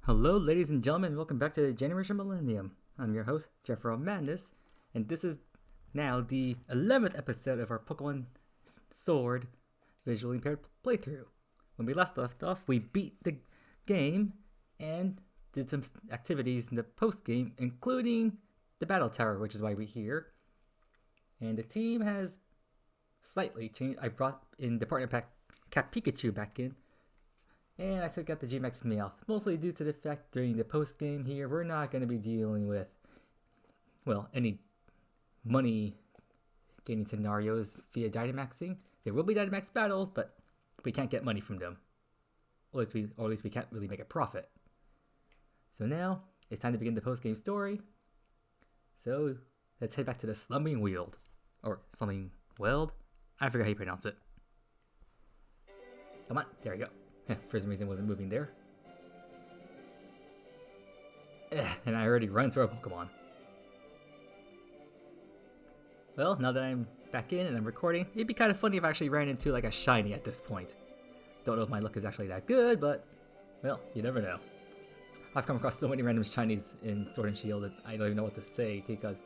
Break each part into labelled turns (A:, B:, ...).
A: Hello, ladies and gentlemen, welcome back to the Generation Millennium. I'm your host, Jeffro Madness, and this is now the 11th episode of our Pokemon Sword Visually Impaired playthrough. When we last left off, we beat the game and did some activities in the post-game, including the Battle Tower, which is why we're here. And the team has slightly changed. I brought in the partner pack Cat Pikachu back in. And I took out the G-Max Meowth, mostly due to the fact during the post-game here, we're not going to be dealing with, well, any money gaining scenarios via Dynamaxing. There will be Dynamax Battles, but we can't get money from them. Or at least we can't really make a profit. So now, it's time to begin the post-game story. So, let's head back to the Slumbering Weald. Or Slumbering Weld? I forgot how you pronounce it. Come on, there we go. For some reason it wasn't moving there. And I already run through a Pokemon. Well, now that I'm back in and I'm recording, it'd be kind of funny if I actually ran into like a shiny at this point. Don't know if my luck is actually that good, but, well, you never know. I've come across so many random shinies in Sword and Shield that I don't even know what to say because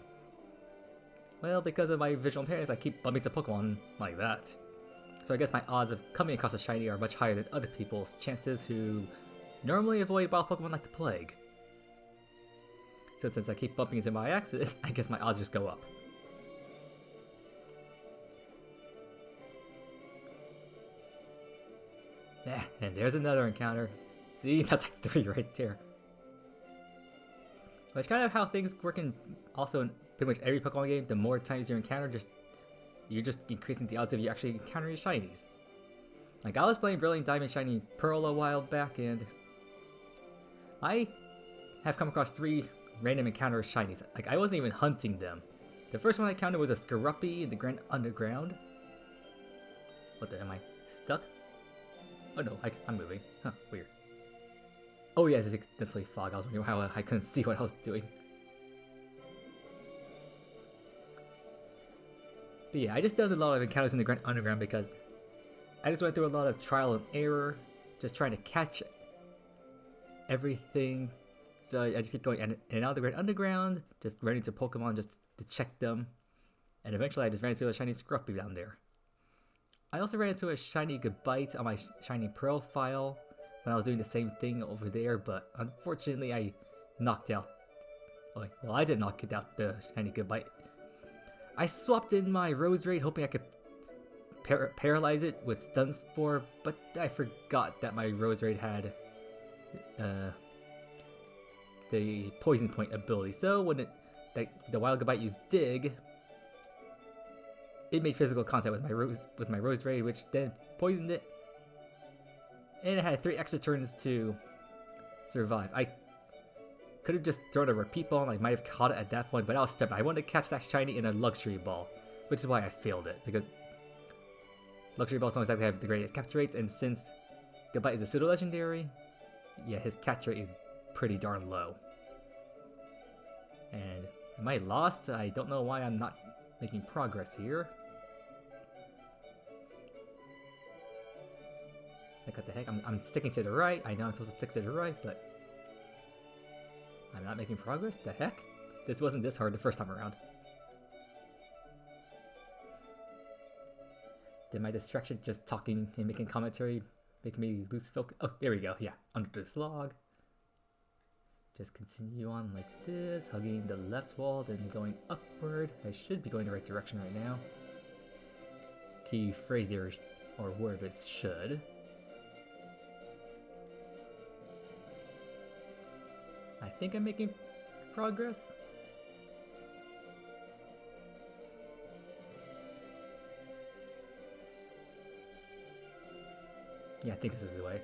A: of my visual impairments, I keep bumping into Pokemon like that. So I guess my odds of coming across a shiny are much higher than other people's chances who normally avoid wild Pokemon like the plague. So since I keep bumping into them by accident, I guess my odds just go up. Yeah, and there's another encounter. See, that's like 3 right there. That's kind of how things work in also in pretty much every Pokemon game. The more times you encounter, you're just increasing the odds of you actually encountering shinies. Like, I was playing Brilliant Diamond Shiny Pearl a while back, and I have come across 3 random encounter shinies. Like, I wasn't even hunting them. The first one I encountered was a Scarupy in the Grand Underground. What the, am I stuck? Oh no, I'm moving. Huh, weird. Oh yeah, it's definitely fog. I was wondering how I couldn't see what I was doing. But yeah, I just done a lot of encounters in the Grand Underground because I just went through a lot of trial and error, just trying to catch everything. So I just keep going in and out of the Grand Underground, just running into Pokemon just to check them. And eventually I just ran into a shiny Scruffy down there. I also ran into a shiny Goodbite on my shiny Pearl file when I was doing the same thing over there, but unfortunately I knocked out, well, I did knock out the shiny Goodbite. I swapped in my Roserade hoping I could paralyze it with Stun Spore, but I forgot that my Roserade had the Poison Point ability. So when the Wild Goodbite used Dig, it made physical contact with my Roserade, which then poisoned it, and it had 3 extra turns to survive. I could have just thrown a Repeat Ball and I might have caught it at that point, but I was stubborn. I wanted to catch that shiny in a Luxury Ball, which is why I failed it, because Luxury Balls don't exactly have the greatest capture rates, and since Goodbite is a pseudo-legendary, yeah, his catch rate is pretty darn low. And am I lost? I don't know why I'm not making progress here. Like, what the heck? I'm sticking to the right. I know I'm supposed to stick to the right, but I'm not making progress? The heck? This wasn't this hard the first time around. Did my distraction just talking and making commentary make me lose focus? Oh, there we go. Yeah, under this log. Just continue on like this, hugging the left wall, then going upward. I should be going the right direction right now. Key phrase there, or word, but it should. I think I'm making progress. Yeah, I think this is the way.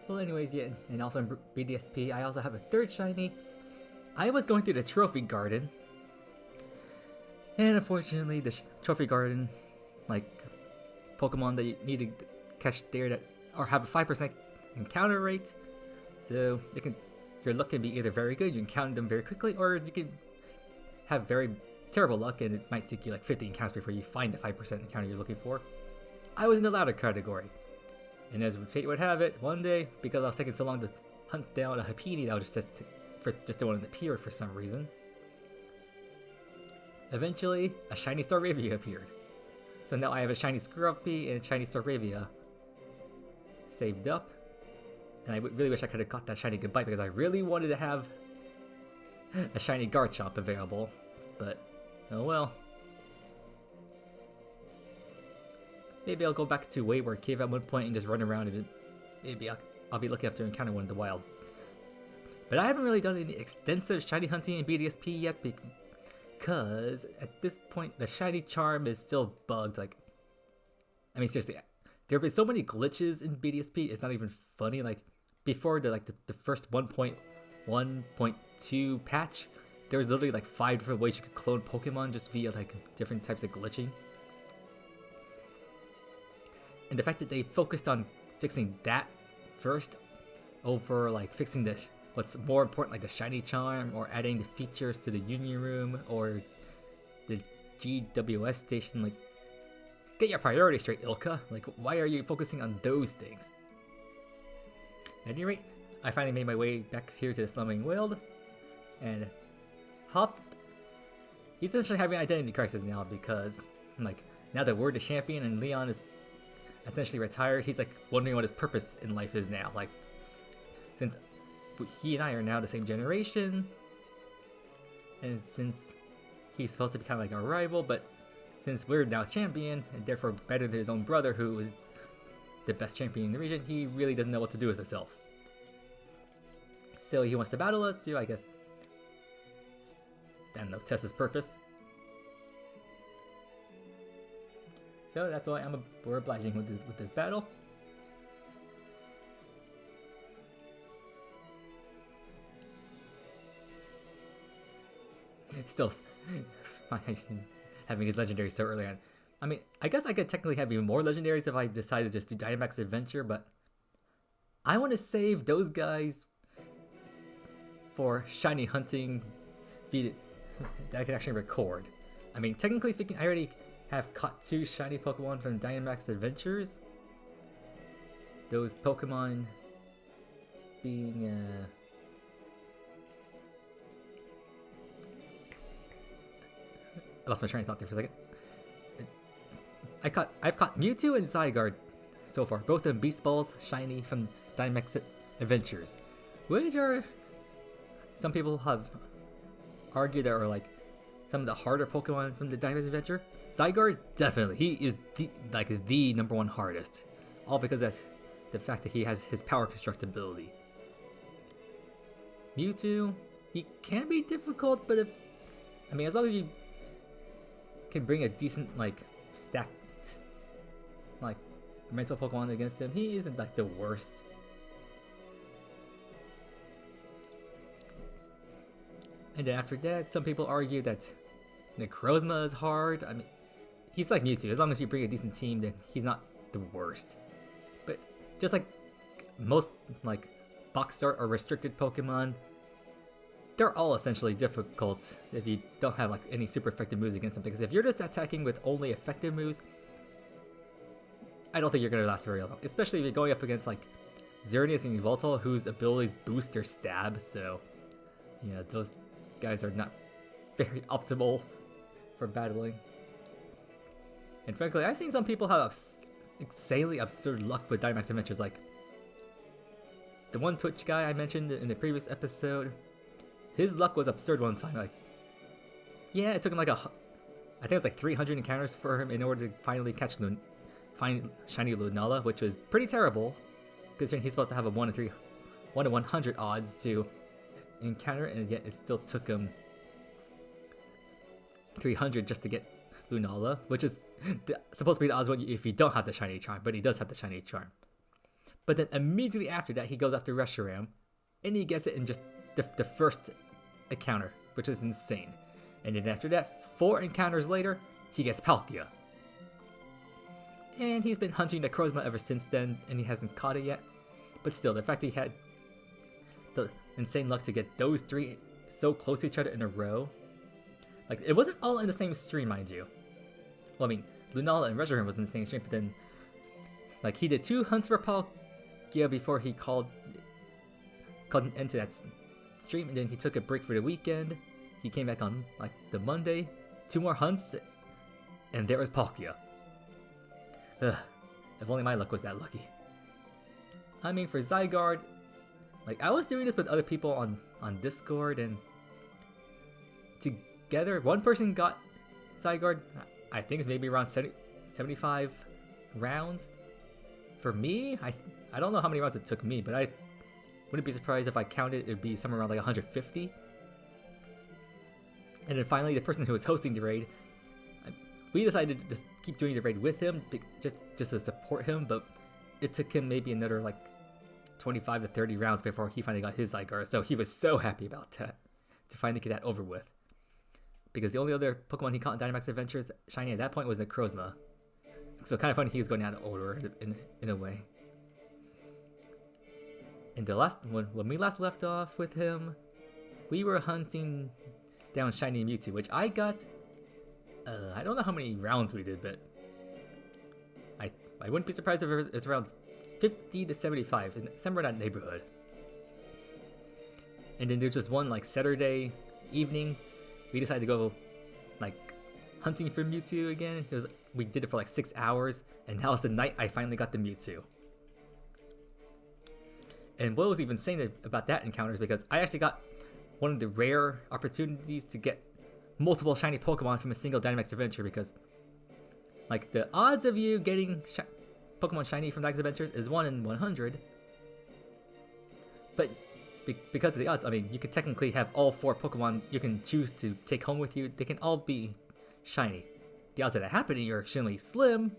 A: Well, anyways, yeah, and also in BDSP, I also have a 3rd shiny. I was going through the Trophy Garden, and unfortunately, the Trophy Garden, like, Pokemon that you need to catch there that or have a 5% encounter rate, so your luck can be either very good, you encounter them very quickly, or you can have very terrible luck and it might take you like 50 encounters before you find the 5% encounter you're looking for. I was in the latter category. And as fate would have it, one day, because I was taking so long to hunt down a Happiny that was just the one that appeared for some reason, eventually a shiny Staravia appeared. So now I have a shiny Scruffy and a shiny Staravia saved up. And I really wish I could have got that shiny Goodbye because I really wanted to have a shiny Garchomp available. But, oh well. Maybe I'll go back to Wayward Cave at one point and just run around and maybe I'll be lucky enough to encounter one in the wild. But I haven't really done any extensive shiny hunting in BDSP yet because at this point the shiny charm is still bugged. Like, I mean seriously, there have been so many glitches in BDSP, it's not even funny. Like before the first 1.1.2 patch, there was literally like 5 different ways you could clone Pokemon just via like different types of glitching. And the fact that they focused on fixing that first over like fixing what's more important, like the shiny charm or adding the features to the Union Room or the GWS station, like get your priorities straight, Ilka. Like why are you focusing on those things? At any rate, I finally made my way back here to the slumbering world, and Hop, he's essentially having an identity crisis now because like now that we're the champion and Leon is essentially retired, he's like wondering what his purpose in life is now. Like, since he and I are now the same generation, and since he's supposed to be kind of like our rival, but since we're now champion and therefore better than his own brother who is the best champion in the region, he really doesn't know what to do with himself. So he wants to battle us to, I guess, I don't know, test his purpose. So that's why we're obliging with this battle. Still, having his legendaries so early on. I mean, I guess I could technically have even more legendaries if I decided to just do Dynamax Adventure, but I want to save those guys for shiny hunting that I can actually record. I mean, technically speaking, I already have caught 2 shiny Pokemon from Dynamax Adventures. Those Pokemon being I lost my train of thought there for a second. I've caught Mewtwo and Zygarde so far, both of them Beast Balls shiny from Dynamax Adventures, which are, some people have argued, that are like some of the harder Pokemon from the Dynamax Adventure. Zygarde, definitely, he is the #1 hardest, all because that's the fact that he has his power constructability. Mewtwo, he can be difficult, but as long as you can bring a decent stack mental Pokemon against him, he isn't the worst. And then after that, some people argue that Necrozma is hard. I mean, he's like Mewtwo. As long as you bring a decent team, then he's not the worst. But just like most box art or restricted Pokemon, they're all essentially difficult if you don't have any super effective moves against them. Because if you're just attacking with only effective moves, I don't think you're gonna last very long. Especially if you're going up against Xerneas and Yveltal, whose abilities boost their stab. So yeah, those guys are not very optimal for battling. And frankly, I've seen some people have insanely absurd luck with Dynamax Adventures. Like the one Twitch guy I mentioned in the previous episode, his luck was absurd one time. Yeah, it took him I think it was 300 encounters for him in order to finally find shiny Lunala, which was pretty terrible, considering he's supposed to have a 1 in 100 odds to encounter, and yet it still took him 300 just to get Lunala, which is supposed to be the odds if you don't have the shiny charm, but he does have the shiny charm. But then immediately after that, he goes after Reshiram, and he gets it in just the first encounter, which is insane. And then after that, 4 encounters later, he gets Palkia. And he's been hunting Necrozma ever since then, and he hasn't caught it yet. But still, the fact that he had the insane luck to get those 3 so close to each other in a row. It wasn't all in the same stream, mind you. Well, I mean, Lunala and Reshiram was in the same stream, but then Like, he did 2 hunts for Palkia before he called into that stream, and then he took a break for the weekend. He came back on, like, the Monday. 2 more hunts, and there was Palkia. Ugh, if only my luck was that lucky. I mean, for Zygarde, like, I was doing this with other people on Discord, and together, one person got Zygarde, I think it's maybe around 75 rounds. For me, I don't know how many rounds it took me, but I wouldn't be surprised if I counted, it'd be somewhere around like 150. And then finally, the person who was hosting the raid, we decided to just keep doing the raid with him, just to support him, but it took him maybe another like 25 to 30 rounds before he finally got his Zygarde, so he was so happy about that, to finally get that over with. Because the only other Pokemon he caught in Dynamax Adventures shiny at that point was Necrozma. So kind of funny he was going out of order in a way. And the last one, when we last left off with him, we were hunting down shiny Mewtwo, which I got, I don't know how many rounds we did, but I wouldn't be surprised if it's around 50 to 75, in somewhere in that neighborhood. And then there's just one like Saturday evening, we decided to go like hunting for Mewtwo again. We did it for like 6 hours, and that was the night I finally got the Mewtwo. And what was even insane about that encounter is because I actually got one of the rare opportunities to get multiple shiny Pokemon from a single Dynamax adventure, because like the odds of you getting Pokemon shiny from Dynamax adventures is 1 in 100. But because of the odds, I mean, you could technically have all 4 Pokemon you can choose to take home with you. They can all be shiny. The odds of that happening are extremely slim,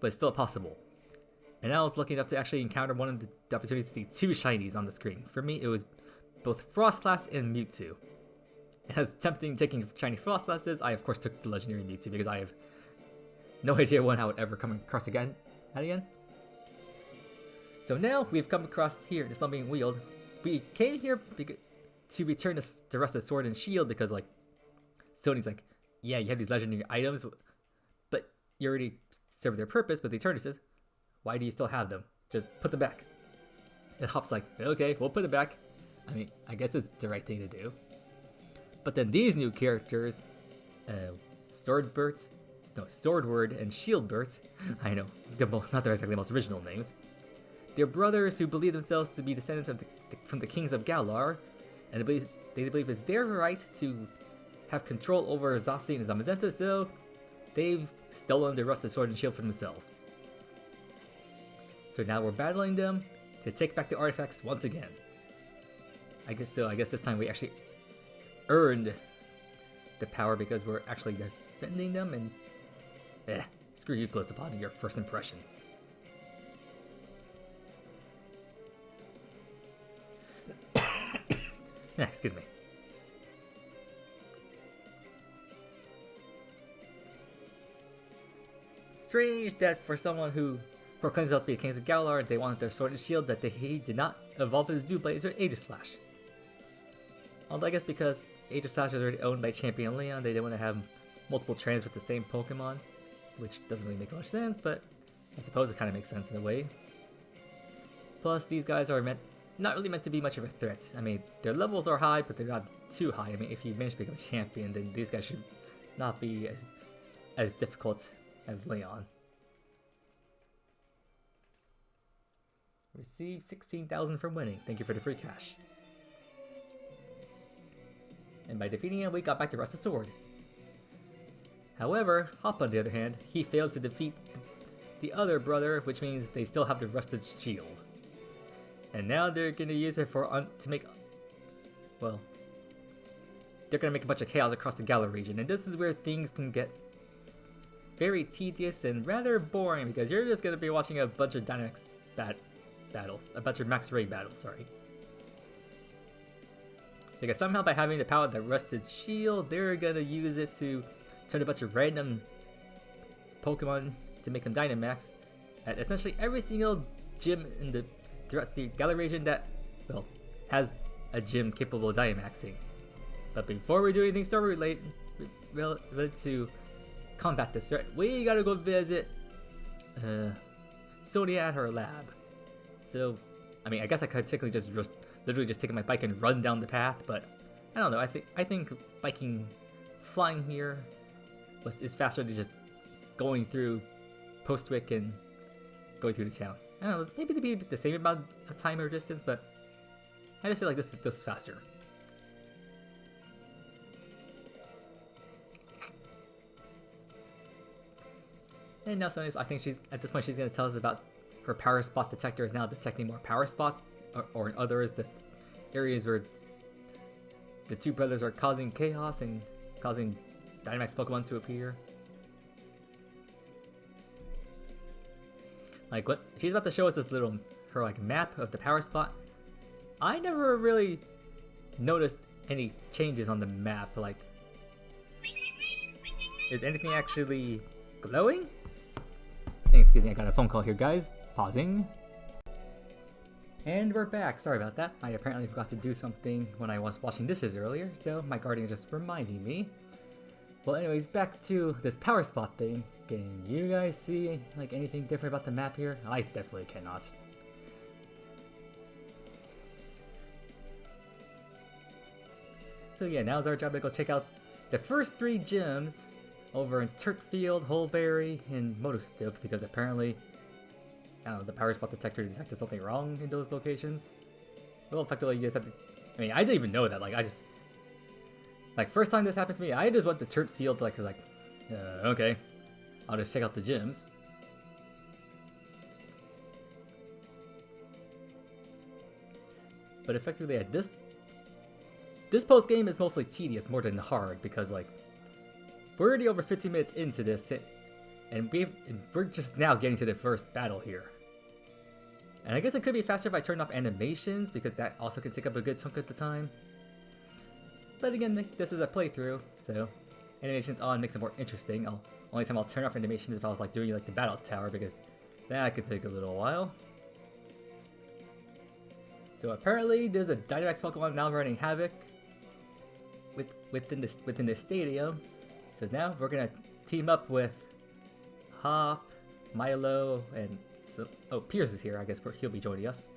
A: but it's still possible. And I was lucky enough to actually encounter one of the opportunities to see 2 shinies on the screen. For me, it was both Frostlass and Mewtwo. And as tempting taking shiny Frostlass is, I of course took the legendary Mewtwo because I have no idea when I would ever come across that again. So now we've come across here, the Slum being wheeled. We came here to return the rest of Sword and Shield because, like, Sony's like, yeah, you have these legendary items, but you already served their purpose. But the Eternity says, why do you still have them? Just put them back. And Hop's like, okay, we'll put them back. I mean, I guess it's the right thing to do. But then these new characters, Swordward and Shieldbert, I know, they're not exactly the most original names. They're brothers who believe themselves to be descendants of from the kings of Galar, and they believe it's their right to have control over Zacian and Zamazenta, so they've stolen the rusted sword and shield for themselves. So now we're battling them to take back the artifacts once again. I guess this time we actually earned the power because we're actually defending them, and screw you, Blizzard, your first impression. Excuse me. Strange that for someone who proclaims himself to be the Kings of Galar, they wanted their sword and shield that he did not evolve his Doublade into Aegislash. Although I guess because Aegislash is already owned by Champion Leon, they didn't want to have multiple trainers with the same Pokemon, which doesn't really make much sense, but I suppose it kind of makes sense in a way. Plus, these guys are not really meant to be much of a threat. I mean, their levels are high, but they're not too high. I mean, if you manage to become a champion, then these guys should not be as difficult as Leon. Received 16,000 from winning. Thank you for the free cash. And by defeating him, we got back to Rusted Sword. However, Hop on the other hand, he failed to defeat the other brother, which means they still have the Rusted Shield. And now they're gonna use it to make, well, they're gonna make a bunch of chaos across the Galar region, and this is where things can get very tedious and rather boring because you're just gonna be watching a bunch of Dynamax battles, a bunch of max raid battles, sorry. Because somehow by having the power of the Rusted Shield, they're gonna use it to turn a bunch of random Pokemon to make them Dynamax at essentially every single gym throughout the Galar region that, well, has a gym capable of Dynamaxing. But before we do anything story related to combat this threat, we gotta go visit Sonia at her lab. So, I mean, I guess I could technically just literally just take my bike and run down the path, but I don't know. I think flying here is faster than just going through Postwick and going through the town. I don't know. Maybe they'd be the same amount of time or distance, but I just feel like this is faster. And now, so I think at this point she's going to tell us about her power spot detector is now detecting more power spots, or in others, this areas where the two brothers are causing chaos and causing Dynamax Pokemon to appear. Like, what she's about to show us this her like map of the power spot. I never really noticed any changes on the map. Like, is anything actually glowing? Excuse me, I got a phone call here, guys. Pausing. And we're back. Sorry about that. I apparently forgot to do something when I was washing dishes earlier, so my guardian just reminding me. Well, anyways, back to this power spot thing. Can you guys see like anything different about the map here? I definitely cannot. So yeah, now's our job to go check out the first 3 gyms over in Turkfield, Holberry, and Motostoke, because apparently, I don't know, the power spot detector detected something wrong in those locations. Well, effectively, you just have to. I mean, I didn't even know that. Like, first time this happened to me, I just went to Turkfield, okay, I'll just check out the gyms. But effectively, this post game is mostly tedious more than hard, because like, we're already over 15 minutes into this, and we're just now getting to the first battle here. And I guess it could be faster if I turn off animations, because that also can take up a good chunk of the time. But again, this is a playthrough, so animations on makes it more interesting. Only time I'll turn off animations is if I was like doing like the battle tower, because that could take a little while. So apparently there's a Dynamax Pokemon now running havoc within the stadium. So now we're gonna team up with Hop, Milo, and Pierce is here. I guess he'll be joining us.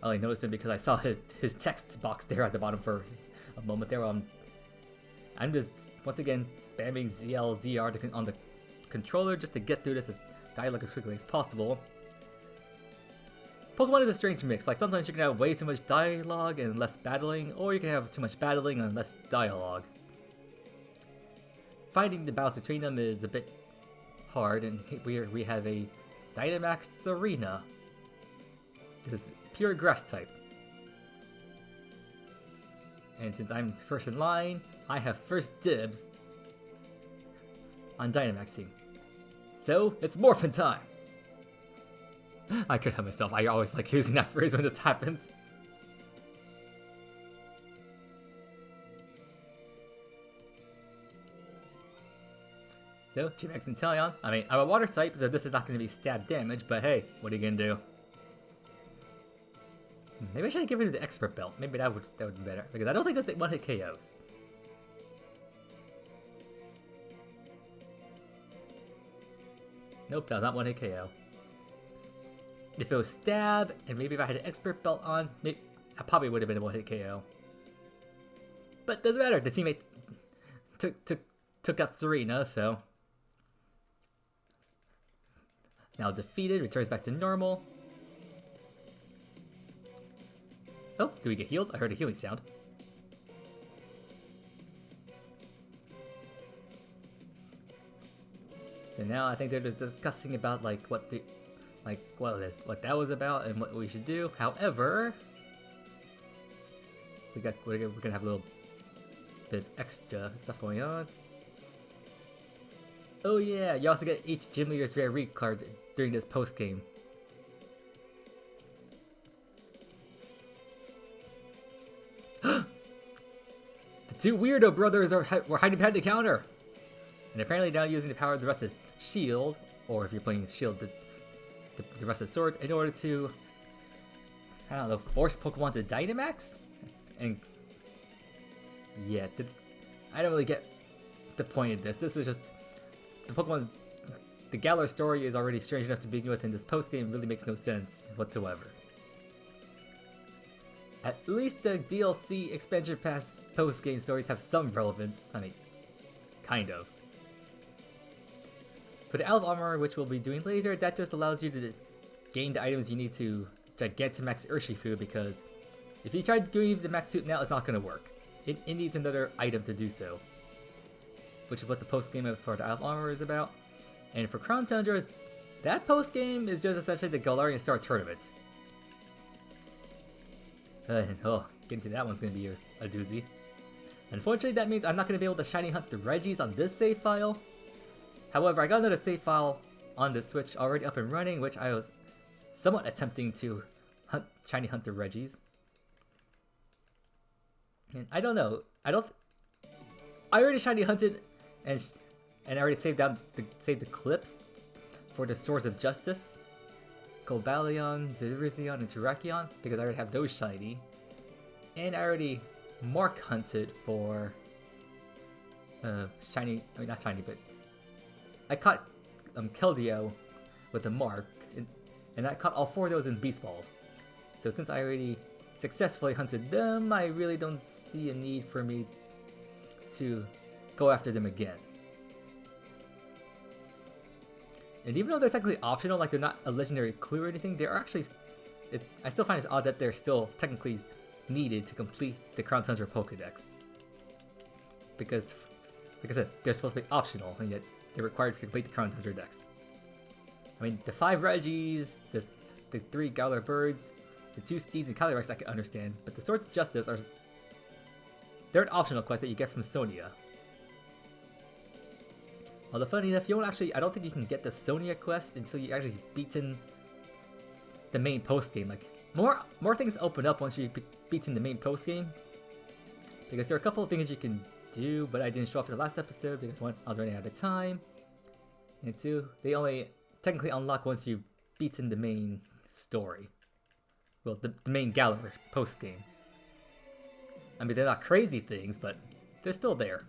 A: I only noticed him because I saw his text box there at the bottom for a moment there. I'm just once again spamming ZR on the controller just to get through this dialogue as quickly as possible. Pokemon is a strange mix. Like, sometimes you can have way too much dialogue and less battling, or you can have too much battling and less dialogue. Finding the balance between them is a bit hard, and we have a Dynamax Serena. This is pure grass type. And since I'm first in line, I have first dibs on Dynamaxing. So, it's morphin' time! I could help myself. I always like using that phrase when this happens. So, G-Max and Teleon. I mean, I'm a water type, so this is not going to be stab damage, but hey, what are you going to do? Maybe I should get rid of the expert belt. Maybe that would be better, because I don't think this one-hit KOs. Nope, that was not one-hit KO. If it was stab, and maybe if I had an expert belt on, maybe I probably would have been a one-hit KO. But doesn't matter. The teammate took out Serena, so now defeated, returns back to normal. Oh, do we get healed? I heard a healing sound. So now I think they're just discussing about like what that was about and what we should do. However, we're gonna have a little bit of extra stuff going on. Oh yeah, you also get each gym leader's rare read card during this post game. The two weirdo brothers were hiding behind the counter, and apparently now using the power of the rest of Shield, or if you're playing Shield, the rest of the sword, in order to, I don't know, force Pokemon to Dynamax? And yeah, I don't really get the point of this. This is just, the Pokemon the Galar story is already strange enough to begin with, and this post-game really makes no sense whatsoever. At least the DLC expansion pass post-game stories have some relevance. I mean, kind of. For the Out of Armor, which we'll be doing later, that just allows you to gain the items you need to Gigantamax Urshifu, because if you try doing the max suit now, it's not going to work. It needs another item to do so. Which is what the post-game for the Out of Armor is about. And for Crown Tundra, that post-game is just essentially the Galarian Star Tournament. Getting to that one's going to be a doozy. Unfortunately, that means I'm not going to be able to shiny hunt the Regis on this save file. However, I got another save file on the Switch already up and running, which I was somewhat attempting to shiny hunt the Regis. And I don't know. I already shiny hunted and I already saved the clips for the Swords of Justice, Cobalion, Virizion, and Terrakion, because I already have those shiny. And I already mark hunted for shiny, I mean not shiny, but I caught Keldeo with a mark, and I caught all 4 of those in Beast Balls. So since I already successfully hunted them, I really don't see a need for me to go after them again. And even though they're technically optional, like they're not a legendary clue or anything, they're actually... I still find it odd that they're still technically needed to complete the Crown Tundra Pokédex. Because, like I said, they're supposed to be optional, and yet they're required to complete the Crown Tundra Dex. I mean, the 5 Regis, the 3 Galar Birds, the 2 Steeds and Calyrex I can understand, but the Swords of Justice are... They're an optional quest that you get from Sonia. Although funny enough, you don't actually... I don't think you can get the Sonia quest until you actually beaten the main post-game. Like, more things open up once you beaten the main post-game. Because there are a couple of things you can do, but I didn't show off in the last episode because 1, I was running out of time. And 2, they only technically unlock once you've beaten the main story. Well, the main Galar post-game. I mean, they're not crazy things, but they're still there.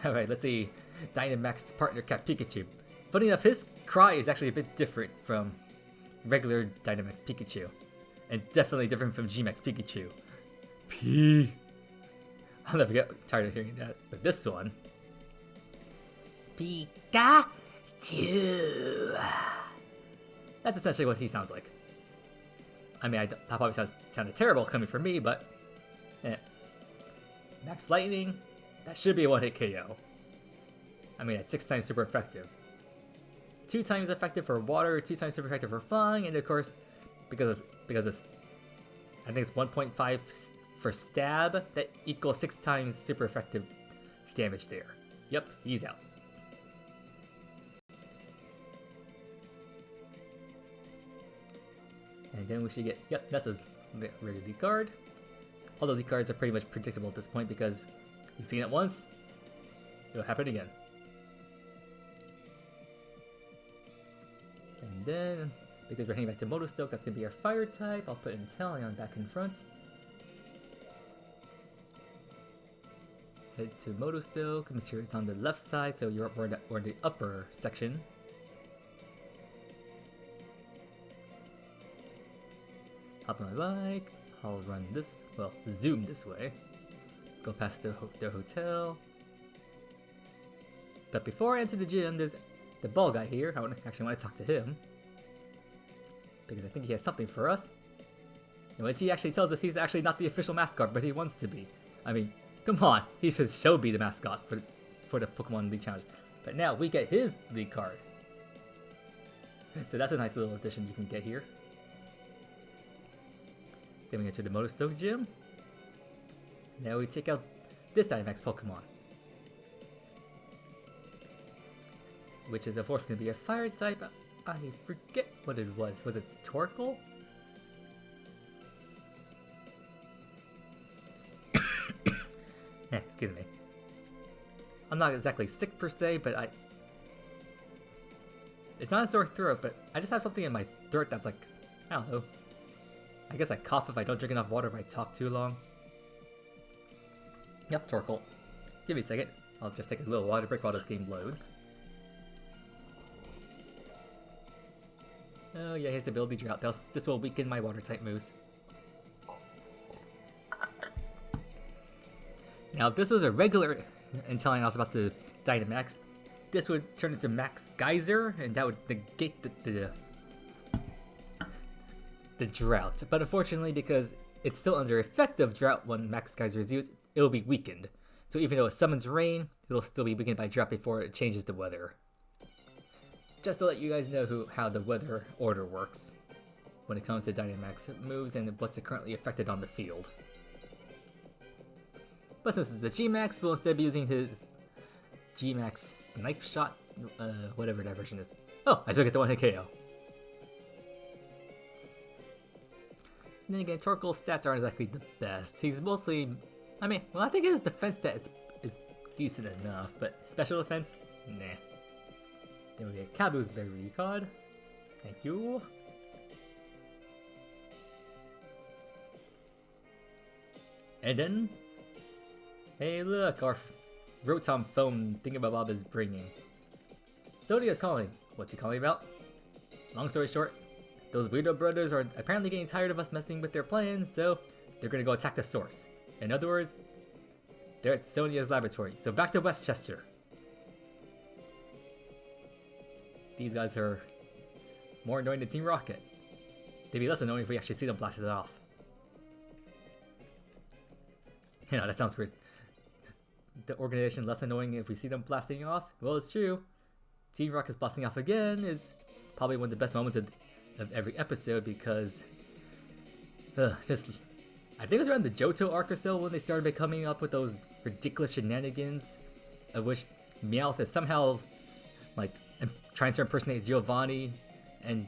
A: Alright, let's see. Dynamax partner cat Pikachu. Funny enough, his cry is actually a bit different from regular Dynamax Pikachu. And definitely different from Gmax Pikachu. P. I'll never get tired of hearing that. But this one. Pikachu. That's essentially what he sounds like. I mean, that probably sounded terrible coming from me, but... Max Lightning, that should be a one-hit KO. I mean, it's 6 times super effective. 2 times effective for water, 2 times super effective for flying, and of course, because it's... I think it's 1.5 for stab, that equals 6 times super effective damage there. Yep, he's out. And then we should get, yep, that's a regular lead card. Although the cards are pretty much predictable at this point because you've seen it once, it'll happen again. And then, because we're heading back to Motostoke, that's going to be our fire type. I'll put Inteleon back in front. Head to Motostoke, make sure it's on the left side so you're in the upper section. Hop on my bike, I'll run this, well, zoom this way. Go past their hotel. But before I enter the gym, there's the ball guy here. I actually want to talk to him. Because I think he has something for us. And which he actually tells us he's actually not the official mascot, but he wants to be. I mean, come on, he should be the mascot for the Pokemon League Challenge. But now we get his league card. So that's a nice little addition you can get here. Then we enter the Motostoke gym. Now we take out this Dynamax Pokemon. Which is of course going to be a fire type. I forget what it was. Was it Torkoal? Excuse me. I'm not exactly sick per se, but it's not a sore throat, but I just have something in my throat that's like, I don't know. I guess I cough if I don't drink enough water if I talk too long. Yep, Torkoal. Give me a second. I'll just take a little water break while this game loads. Oh yeah, here's the ability drought. This will weaken my water type moves. Now, if this was a regular telling us about the Dynamax, this would turn into Max Geyser, and that would negate the drought. But unfortunately, because it's still under effect of drought when Max Geyser is used, it'll be weakened. So even though it summons rain, it'll still be weakened by drought before it changes the weather. Just to let you guys know how the weather order works when it comes to Dynamax moves and what's currently affected on the field. But since it's a G-Max, we'll instead be using his G-Max Knife Shot, whatever that version is. Oh, I still get the one-hit KO. And then again, Torkoal's stats aren't exactly the best. He's mostly, I think his defense stat is decent enough, but special defense, nah. Then we get Kabu's Berry card. Thank you. And then, hey look, our Rotom phone thingamabob is bringing. Sonia's calling. What you calling about? Long story short, those weirdo brothers are apparently getting tired of us messing with their plans, so they're gonna go attack the source. In other words, they're at Sonia's laboratory. So back to Westchester. These guys are more annoying than Team Rocket. They'd be less annoying if we actually see them blast it off. You know, that sounds weird. The organization less annoying if we see them blasting off? Well, it's true. Team Rocket's blasting off again is probably one of the best moments of every episode because... I think it was around the Johto arc or so when they started coming up with those ridiculous shenanigans of which Meowth is somehow, like, trying to impersonate Giovanni and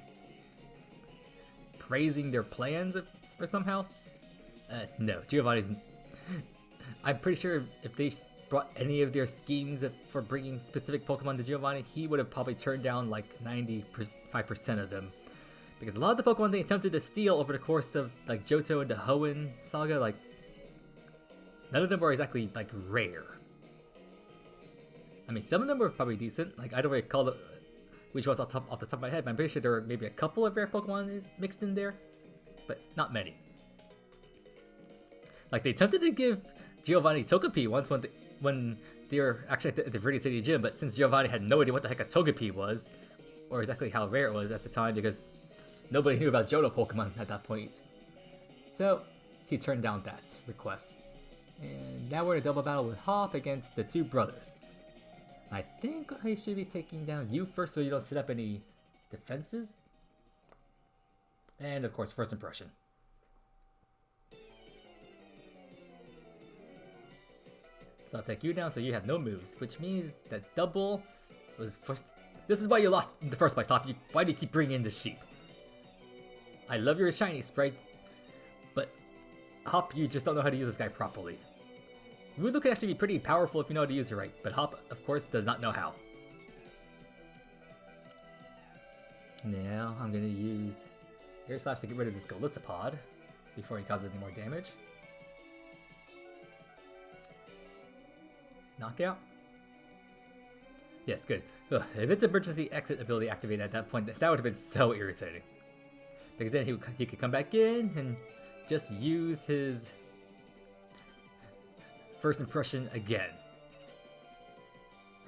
A: praising their plans or somehow. No, Giovanni's... I'm pretty sure if they brought any of their schemes for bringing specific Pokemon to Giovanni, he would have probably turned down like 95% of them. Because a lot of the Pokemon they attempted to steal over the course of like Johto and the Hoenn saga, like, none of them were exactly like rare. I mean, some of them were probably decent. Like, I don't recall which was off the top of my head, but I'm pretty sure there were maybe a couple of rare Pokemon mixed in there, but not many. Like, they attempted to give Giovanni Togepi once when they were actually at the Viridian City Gym, but since Giovanni had no idea what the heck a Togepi was, or exactly how rare it was at the time, because nobody knew about Johto Pokemon at that point. So, he turned down that request. And now we're in a double battle with Hop against the two brothers. I think I should be taking down you first so you don't set up any defenses. And of course, first impression. So I'll take you down so you have no moves, which means that double was first. This is why you lost in the first place, Hop. Why do you keep bringing in the sheep? I love your shiny sprite, but Hop, you just don't know how to use this guy properly. Woodloo can actually be pretty powerful if you know how to use it right, but Hop, of course, does not know how. Now, I'm going to use Air Slash to get rid of this Golisopod before he causes any more damage. Knockout? Yes, good. Ugh, if its emergency exit ability activated at that point, that would have been so irritating. Because then he could come back in and just use his first impression again.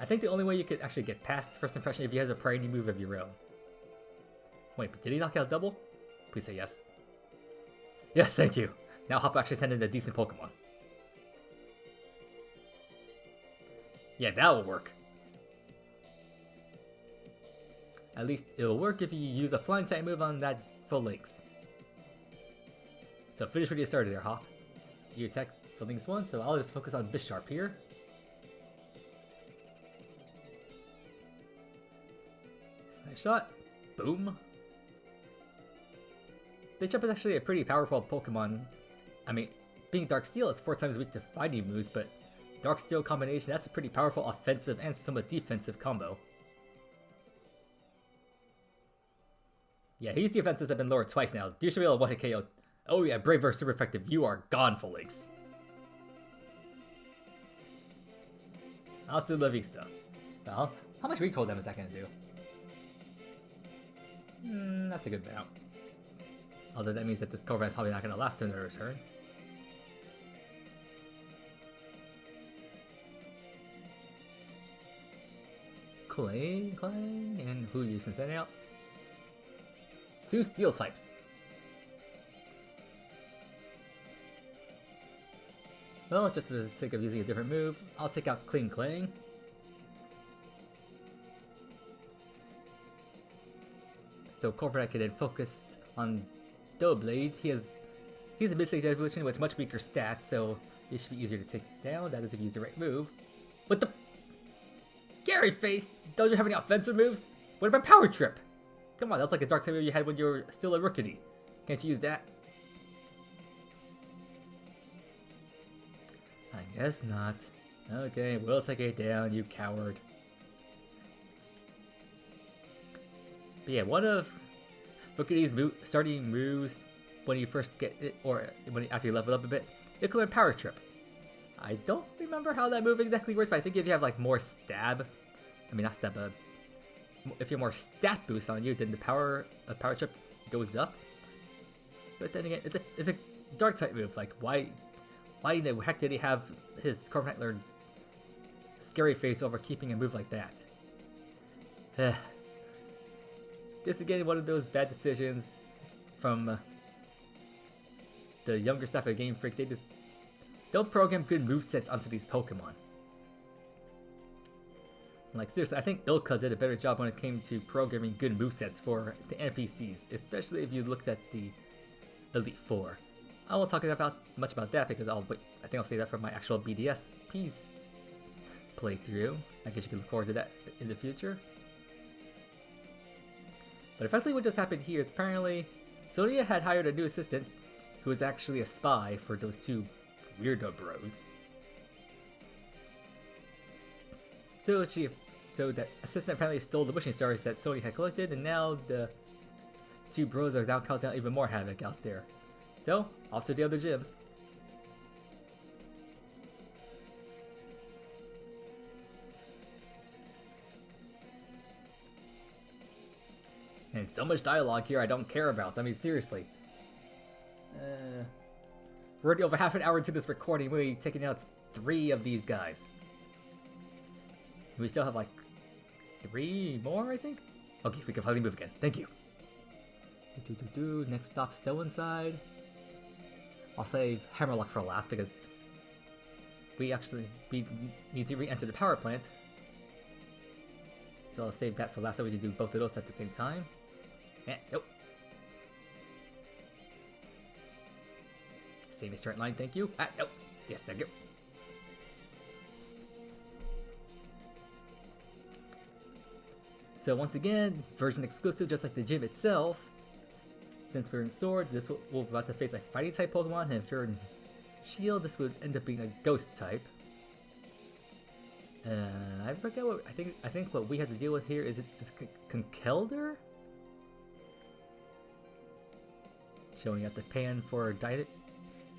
A: I think the only way you could actually get past first impression if he has a priority move of your own. Wait, but did he knock out double? Please say yes. Yes, thank you. Now Hop actually sent in a decent Pokemon. Yeah, that will work. At least it'll work if you use a flying type move on that full links. So finish where you started there, Hop. You attack full links once, so I'll just focus on Bisharp here. Nice shot. Boom. Bisharp is actually a pretty powerful Pokemon. I mean, being Dark Steel, it's 4 times weak to fighting moves, but Dark Steel combination, that's a pretty powerful offensive and somewhat defensive combo. Yeah, his defenses have been lowered twice now. You should be able to 1-hit KO. Oh yeah, Brave Bird super effective. You are gone, Felix. Hasta la vista. Well, how much recoil damage is that gonna do? That's a good amount. Although that means that this Corvette is probably not gonna last another turn. Clang, clang, and who you can send out? 2 steel types. Well, just for the sake of using a different move, I'll take out Cling Clang. So Corvette can then focus on Doughblade. He's a mid-stage evolution with much weaker stats, so it should be easier to take down. That is if you use the right move. What the? Scary face! Don't you have any offensive moves? What about Power Trip? Come on, that's like a dark type move you had when you were still a rookie. Can't you use that? I guess not. Okay, we'll take it down, you coward. But yeah, one of Rookie's starting moves when you first get it, or after you level up a bit, it could learn Power Trip. I don't remember how that move exactly works, but I think if you have like more stab, I mean not stab, if you have more stat boost on you, then the Power Trip goes up. But then again, it's a dark type move. Like why in the heck did he have his Corviknight learn Scary Face over keeping a move like that? This again one of those bad decisions from the younger staff of Game Freak. They just don't program good movesets onto these Pokemon. Like seriously, I think Ilka did a better job when it came to programming good movesets for the NPCs, especially if you looked at the Elite Four. I won't talk much about that because I think I'll save that for my actual BDSP's playthrough. I guess you can look forward to that in the future. But effectively what just happened here is apparently Sonia had hired a new assistant who was actually a spy for those 2 weirdo bros. So that assistant apparently stole the wishing stars that Sonia had collected, and now the 2 bros are now causing even more havoc out there. So, off to the other gyms. And so much dialogue here I don't care about. I mean, seriously. We're already over half an hour into this recording. We're taking out 3 of these guys. We still have like 3 more, I think? Okay, we can finally move again. Thank you. Next stop, Stow Inside. I'll save Hammerlock for last because we need to re-enter the power plant. So I'll save that for last so we can do both of those at the same time. Nope. Same as straight line, thank you. Nope. Yes, thank you. So once again, version exclusive, just like the gym itself. Since we're in Sword, we're about to face a fighting type Pokemon, and if you're in Shield, this would end up being a Ghost type. I forget what I think what we have to deal with here is Conkeldurr? Showing up the pan for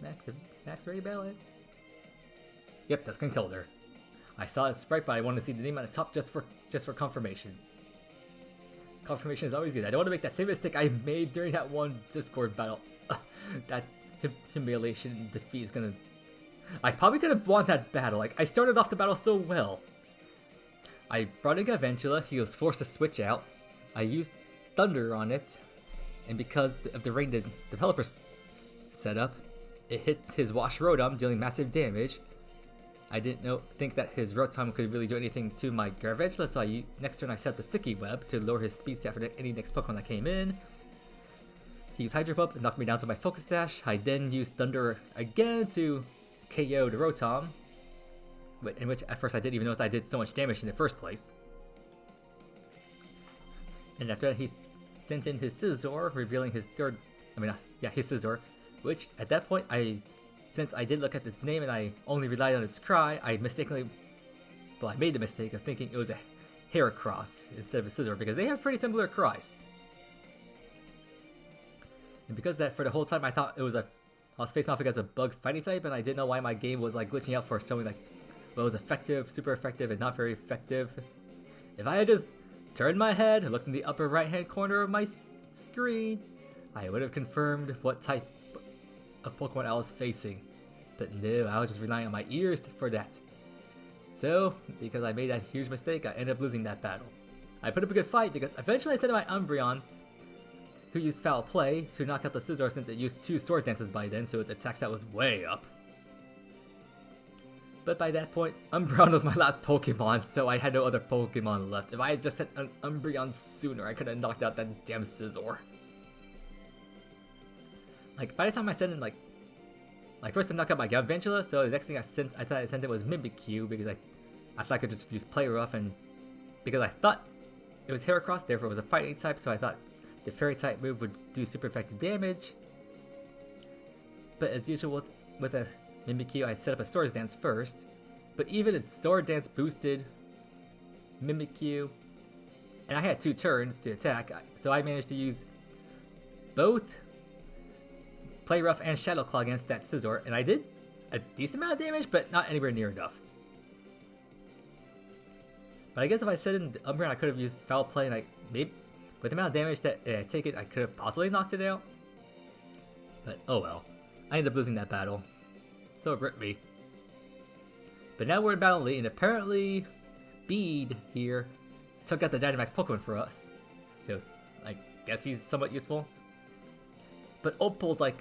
A: Max Ready Battle. Yep, that's Conkeldurr. I saw its sprite, but I wanted to see the name on the top just for confirmation. Confirmation is always good. I don't want to make that same mistake I made during that one Discord battle. That humiliation defeat is gonna... I probably could have won that battle. Like, I started off the battle so well. I brought in Gavantula, he was forced to switch out. I used Thunder on it, and because of the rain the developers set up, it hit his Wash Rotom, dealing massive damage. I didn't think that his Rotom could really do anything to my Gavantula, so next turn I set the Sticky Web to lower his speed stat for any next Pokemon that came in. He used Hydro Pump and knocked me down to my Focus Sash. I then used Thunder again to KO the Rotom, in which at first I didn't even notice I did so much damage in the first place. And after that he sent in his Scizor, revealing his his Scizor, which at that point since I did look at its name and I only relied on its cry, I made the mistake of thinking it was a Heracross instead of a Scizor because they have pretty similar cries. And because that for the whole time I thought I was facing off against a bug fighting type, and I didn't know why my game was like glitching out for showing like what was effective, super effective, and not very effective. If I had just turned my head and looked in the upper right hand corner of my screen, I would have confirmed what type of Pokemon I was facing. But no, I was just relying on my ears for that. So, because I made that huge mistake, I ended up losing that battle. I put up a good fight because eventually I sent my Umbreon, who used Foul Play, to knock out the Scizor since it used 2 Sword Dances by then, so its attack stat was way up. But by that point, Umbreon was my last Pokemon, so I had no other Pokemon left. If I had just sent an Umbreon sooner, I could have knocked out that damn Scizor. Like, by the time I sent in, like first I knocked out my Galvantula, so the next thing I thought I sent it was Mimikyu, because I thought I could just use Play Rough, and because I thought it was Heracross, therefore it was a fighting type, so I thought the Fairy type move would do super effective damage. But as usual with a Mimikyu, I set up a Swords Dance first, but even its Sword Dance boosted Mimikyu, and I had 2 turns to attack, so I managed to use both Play Rough and Shadow Claw against that Scizor, and I did a decent amount of damage, but not anywhere near enough. But I guess if I set in the Umbreon, I could have used Foul Play, and maybe with the amount of damage that I take it, I could have possibly knocked it out. But oh well, I ended up losing that battle, so it ripped me. But now we're in Battle Elite, and apparently Bede here took out the Dynamax Pokemon for us, so I guess he's somewhat useful. But Opal's like,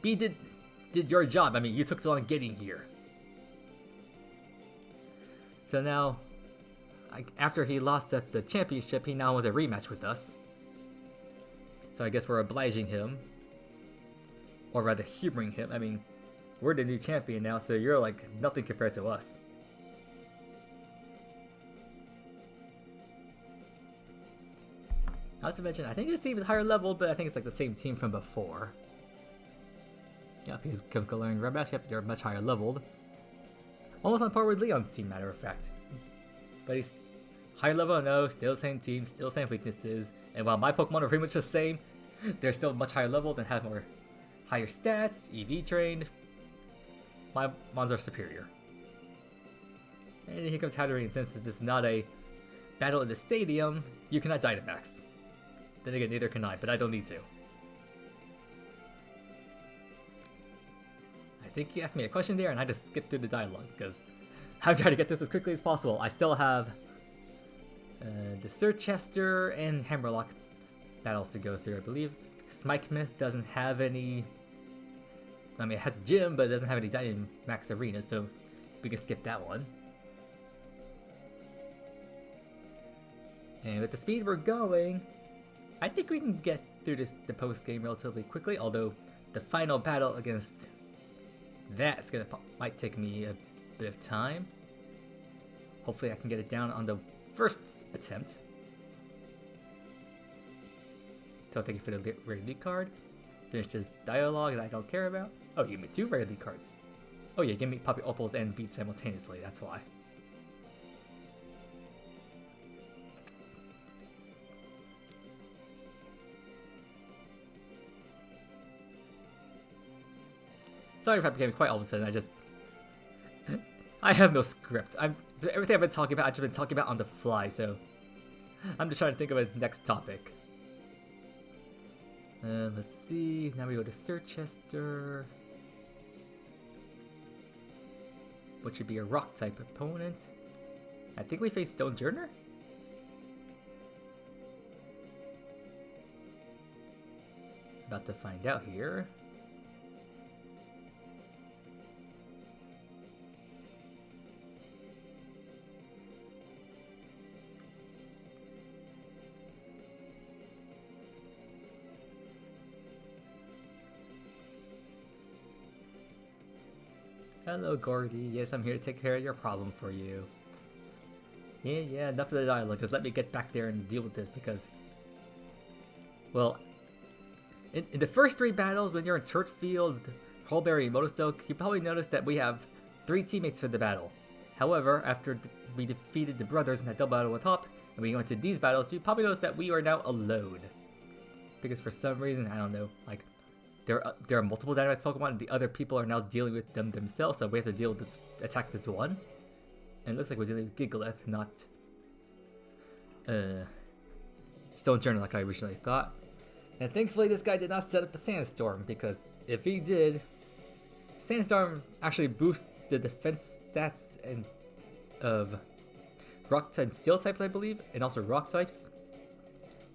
A: Bede did your job. I mean, you took so long getting here. So now, after he lost at the championship, he now wants a rematch with us. So I guess we're obliging him. Or rather, humoring him. I mean, we're the new champion now, so you're like nothing compared to us. Not to mention, I think his team is higher leveled, but I think it's like the same team from before. Yep, he's Chemical Learning Rubash. Yep, they're much higher leveled. Almost on par with Leon's team, matter of fact. But he's higher level, no, still same team, still same weaknesses. And while my Pokemon are pretty much the same, they're still much higher leveled and have more higher stats, EV trained. My mons are superior. And here comes Hatterene, since this is not a battle in the stadium, you cannot Dynamax. Then again, neither can I, but I don't need to. I think he asked me a question there, and I just skipped through the dialogue, because I'm trying to get this as quickly as possible. I still have the Sirchester and Hammerlock battles to go through, I believe. Smikemith doesn't have any... I mean, it has a gym, but it doesn't have any Dynamax arenas, so we can skip that one. And with the speed we're going, I think we can get through the post-game relatively quickly, although the final battle against that's might take me a bit of time. Hopefully I can get it down on the first attempt. So thank you for the rare lead card. Finish this dialogue that I don't care about. Oh, you gave me 2 rare lead cards. Oh yeah, give me Poppy Opals and Bede simultaneously, that's why. Sorry if I became quiet all of a sudden, I have no script. So everything I've been talking about, I've just been talking about on the fly, so I'm just trying to think of a next topic. Let's see, now we go to Sirchester. Which should be a rock type opponent. I think we face Stonejourner? About to find out here. Hello, Gordy. Yes, I'm here to take care of your problem for you. Yeah, enough of the dialogue. Just let me get back there and deal with this because... Well, in the first 3 battles, when you're in Turf Field, Hulberry, and Motostoke, you probably noticed that we have 3 teammates for the battle. However, after we defeated the brothers in that double battle with Hop, and we go into these battles, you probably noticed that we are now alone. Because for some reason, I don't know, like, there are multiple Dynamax Pokemon, and the other people are now dealing with them themselves, so we have to deal with this one. And it looks like we're dealing with Gigalith, not Stone Journey like I originally thought. And thankfully this guy did not set up the Sandstorm, because if he did, Sandstorm actually boosts the defense stats of Rock and Steel types, I believe, and also Rock types.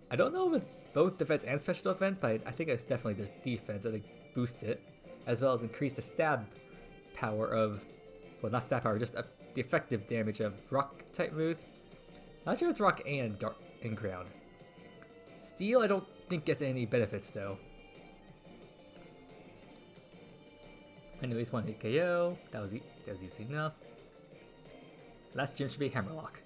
A: I don't know if it's both defense and special defense, but I think it's definitely the defense that boosts it, as well as increase the stab power of, well, not stab power, just the effective damage of Rock type moves. Not sure if it's Rock and Dark and Ground. Steel, I don't think gets any benefits though. Anyways, one hit KO. That was easy enough. Last gym should be Hammerlock.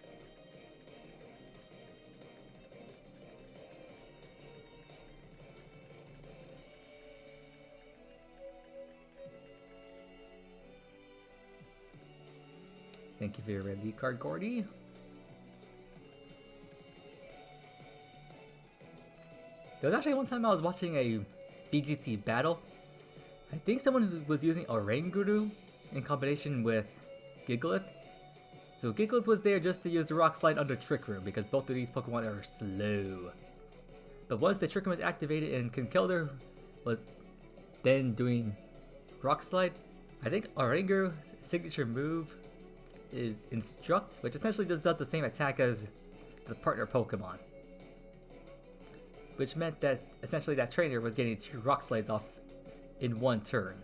A: Thank you for your red lead card, Gordy. There was actually one time I was watching a VGT battle. I think someone was using Oranguru in combination with Gigalith. So Gigalith was there just to use the Rock Slide under Trick Room, because both of these Pokemon are slow. But once the Trick Room was activated and Conkeldurr was then doing Rock Slide, I think Oranguru's signature move is Instruct, which essentially just does the same attack as the partner Pokemon. Which meant that essentially that trainer was getting 2 Rock Slides off in one turn.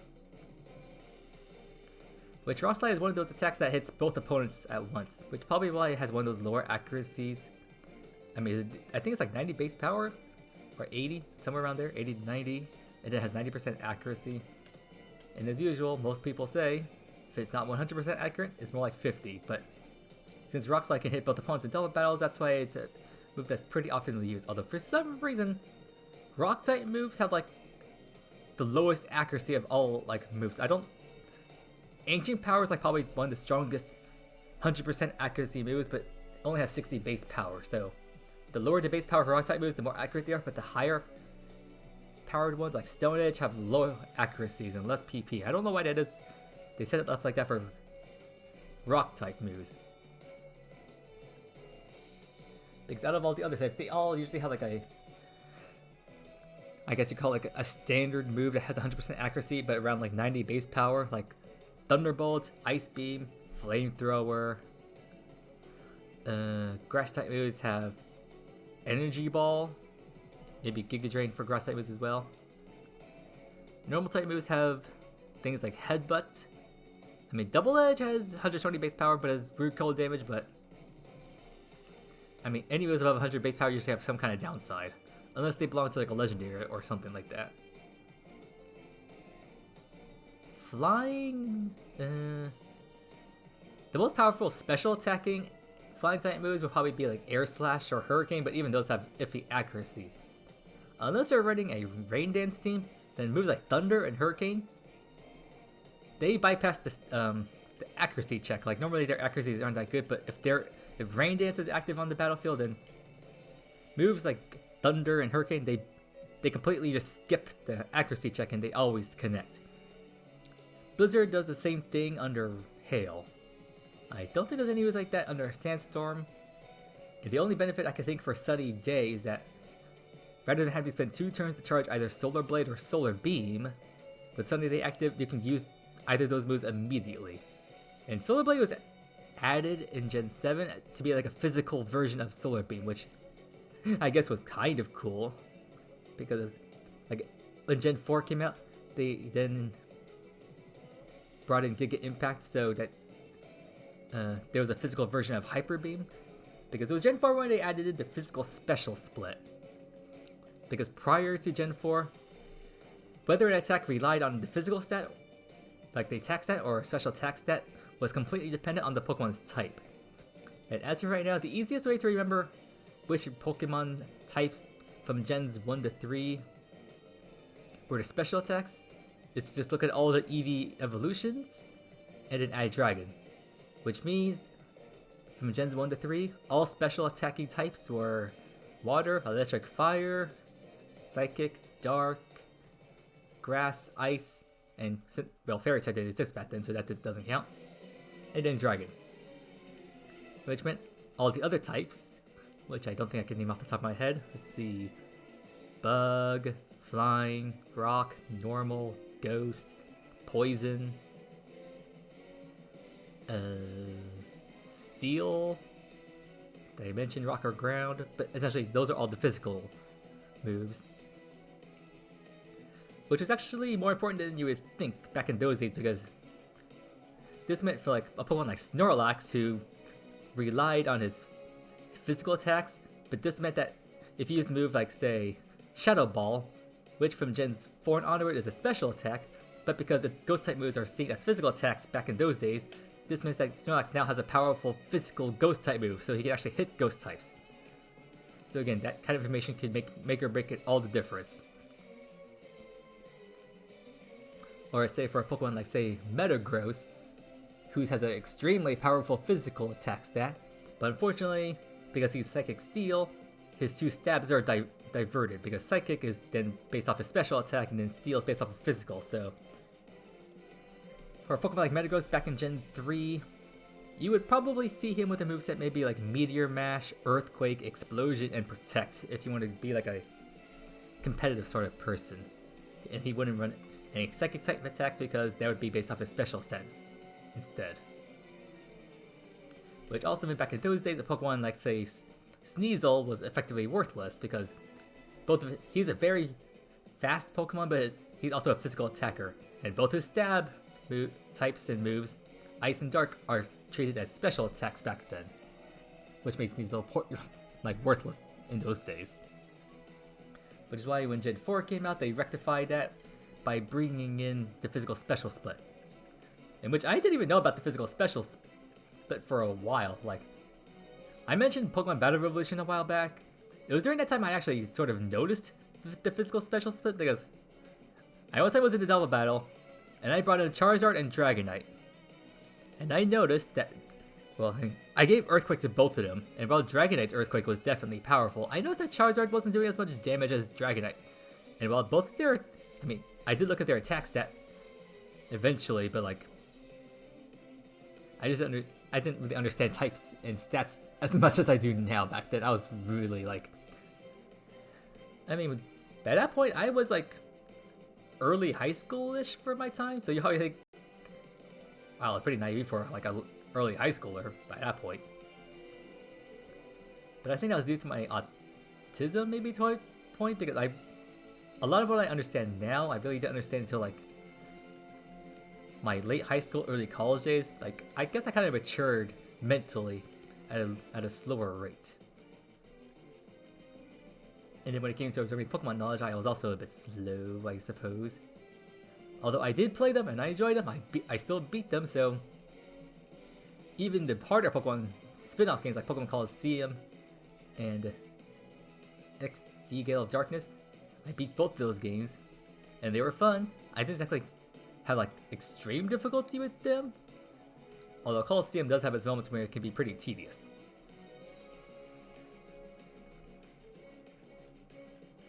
A: Which Rock Slide is one of those attacks that hits both opponents at once, which probably why it has one of those lower accuracies. I mean, I think it's like 90 base power, or 80, somewhere around there, 80 to 90, and it has 90% accuracy. And as usual, most people say, if it's not 100% accurate, it's more like 50, but since Rock Slide can hit both opponents in double battles, that's why it's a move that's pretty often used. Although for some reason, Rock type moves have like the lowest accuracy of all like moves. Ancient Power is like probably one of the strongest 100% accuracy moves, but only has 60 base power. So the lower the base power for Rock type moves, the more accurate they are, but the higher powered ones like Stone Edge have low accuracies and less PP. I don't know why that is. They set it up like that for Rock type moves. Because out of all the other types, they all usually have like I guess you call it like a standard move that has 100% accuracy, but around like 90 base power, like Thunderbolt, Ice Beam, Flamethrower. Grass type moves have Energy Ball, maybe Giga Drain for grass type moves as well. Normal type moves have things like Headbutt. I mean, Double Edge has 120 base power, but has Rude Cold damage, but I mean, any moves above 100 base power usually have some kind of downside. Unless they belong to like a legendary or something like that. Flying... the most powerful special attacking flying type moves would probably be like Air Slash or Hurricane, but even those have iffy accuracy. Unless they're running a Rain Dance team, then moves like Thunder and Hurricane, they bypass the accuracy check. Like normally their accuracies aren't that good, but if Rain Dance is active on the battlefield, then moves like Thunder and Hurricane, they completely just skip the accuracy check and they always connect. Blizzard does the same thing under Hail. I don't think there's any moves like that under Sandstorm. And the only benefit I can think for Sunny Day is that rather than having to spend 2 turns to charge either Solar Blade or Solar Beam, with Sunny Day active, you can use either of those moves immediately. And Solar Blade was added in Gen 7 to be like a physical version of Solar Beam, which I guess was kind of cool, because like when Gen 4 came out, they then brought in Giga Impact so that there was a physical version of Hyper Beam, because it was Gen 4 when they added in the physical special split. Because prior to Gen 4, whether an attack relied on the physical stat, like the attack stat or special attack stat, was completely dependent on the Pokemon's type. And as of right now, the easiest way to remember which Pokemon types from Gens 1 to 3 were the special attacks is to just look at all the EV evolutions and then add Dragon. Which means from Gens 1 to 3, all special attacking types were Water, Electric, Fire, Psychic, Dark, grass, ice, and, well, fairy type didn't exist back then, so that doesn't count. And then dragon. Which meant all the other types, which I don't think I can name off the top of my head. Let's see. Bug, flying, rock, normal, ghost, poison, steel. Did I mention rock or ground? But essentially, those are all the physical moves. Which is actually more important than you would think back in those days, because this meant for like a Pokemon like Snorlax, who relied on his physical attacks, but this meant that if you used a move like, say, Shadow Ball, which from Gens 4 and onward is a special attack, but because the Ghost-type moves are seen as physical attacks back in those days, this means that Snorlax now has a powerful physical Ghost-type move, so he can actually hit Ghost types. So again, that kind of information could make or break it all the difference. Or say for a Pokemon like, say, Metagross, who has an extremely powerful physical attack stat, but unfortunately, because he's Psychic Steel, his 2 stabs are diverted, because Psychic is then based off his special attack, and then Steel is based off of physical, so... For a Pokemon like Metagross back in Gen 3, you would probably see him with a moveset maybe like Meteor Mash, Earthquake, Explosion, and Protect, if you want to be like a competitive sort of person. And he wouldn't run any Psychic type attacks because that would be based off his special sense instead. Which also meant back in those days, a Pokemon like, say, Sneasel was effectively worthless because he's a very fast Pokemon, but he's also a physical attacker. And both his stab types and moves, Ice and Dark, are treated as special attacks back then. Which made Sneasel like worthless in those days. Which is why when Gen 4 came out, they rectified that by bringing in the physical special split. In which I didn't even know about the physical special split for a while. Like, I mentioned Pokemon Battle Revolution a while back. It was during that time I actually sort of noticed the physical special split, because I one time was in the double battle, and I brought in Charizard and Dragonite. And I noticed that, well, I gave Earthquake to both of them, and while Dragonite's Earthquake was definitely powerful, I noticed that Charizard wasn't doing as much damage as Dragonite. And while both their, I did look at their attack stat eventually, but like, I didn't really understand types and stats as much as I do now. Back then, I was really like, at that point, I was like early high school-ish for my time, so you probably think, wow, it's pretty naive for like an early high schooler by that point. But I think that was due to my autism, maybe, to a point, because a lot of what I understand now, I really didn't understand until like my late high school, early college days. Like, I guess I kind of matured mentally at a slower rate. And then when it came to observing Pokemon knowledge, I was also a bit slow, I suppose. Although I did play them and I enjoyed them, I still beat them, so... Even the harder Pokemon spin-off games like Pokemon Coliseum and XD Gale of Darkness, I beat both of those games, and they were fun. I didn't exactly have like extreme difficulty with them, although Coliseum does have its moments where it can be pretty tedious.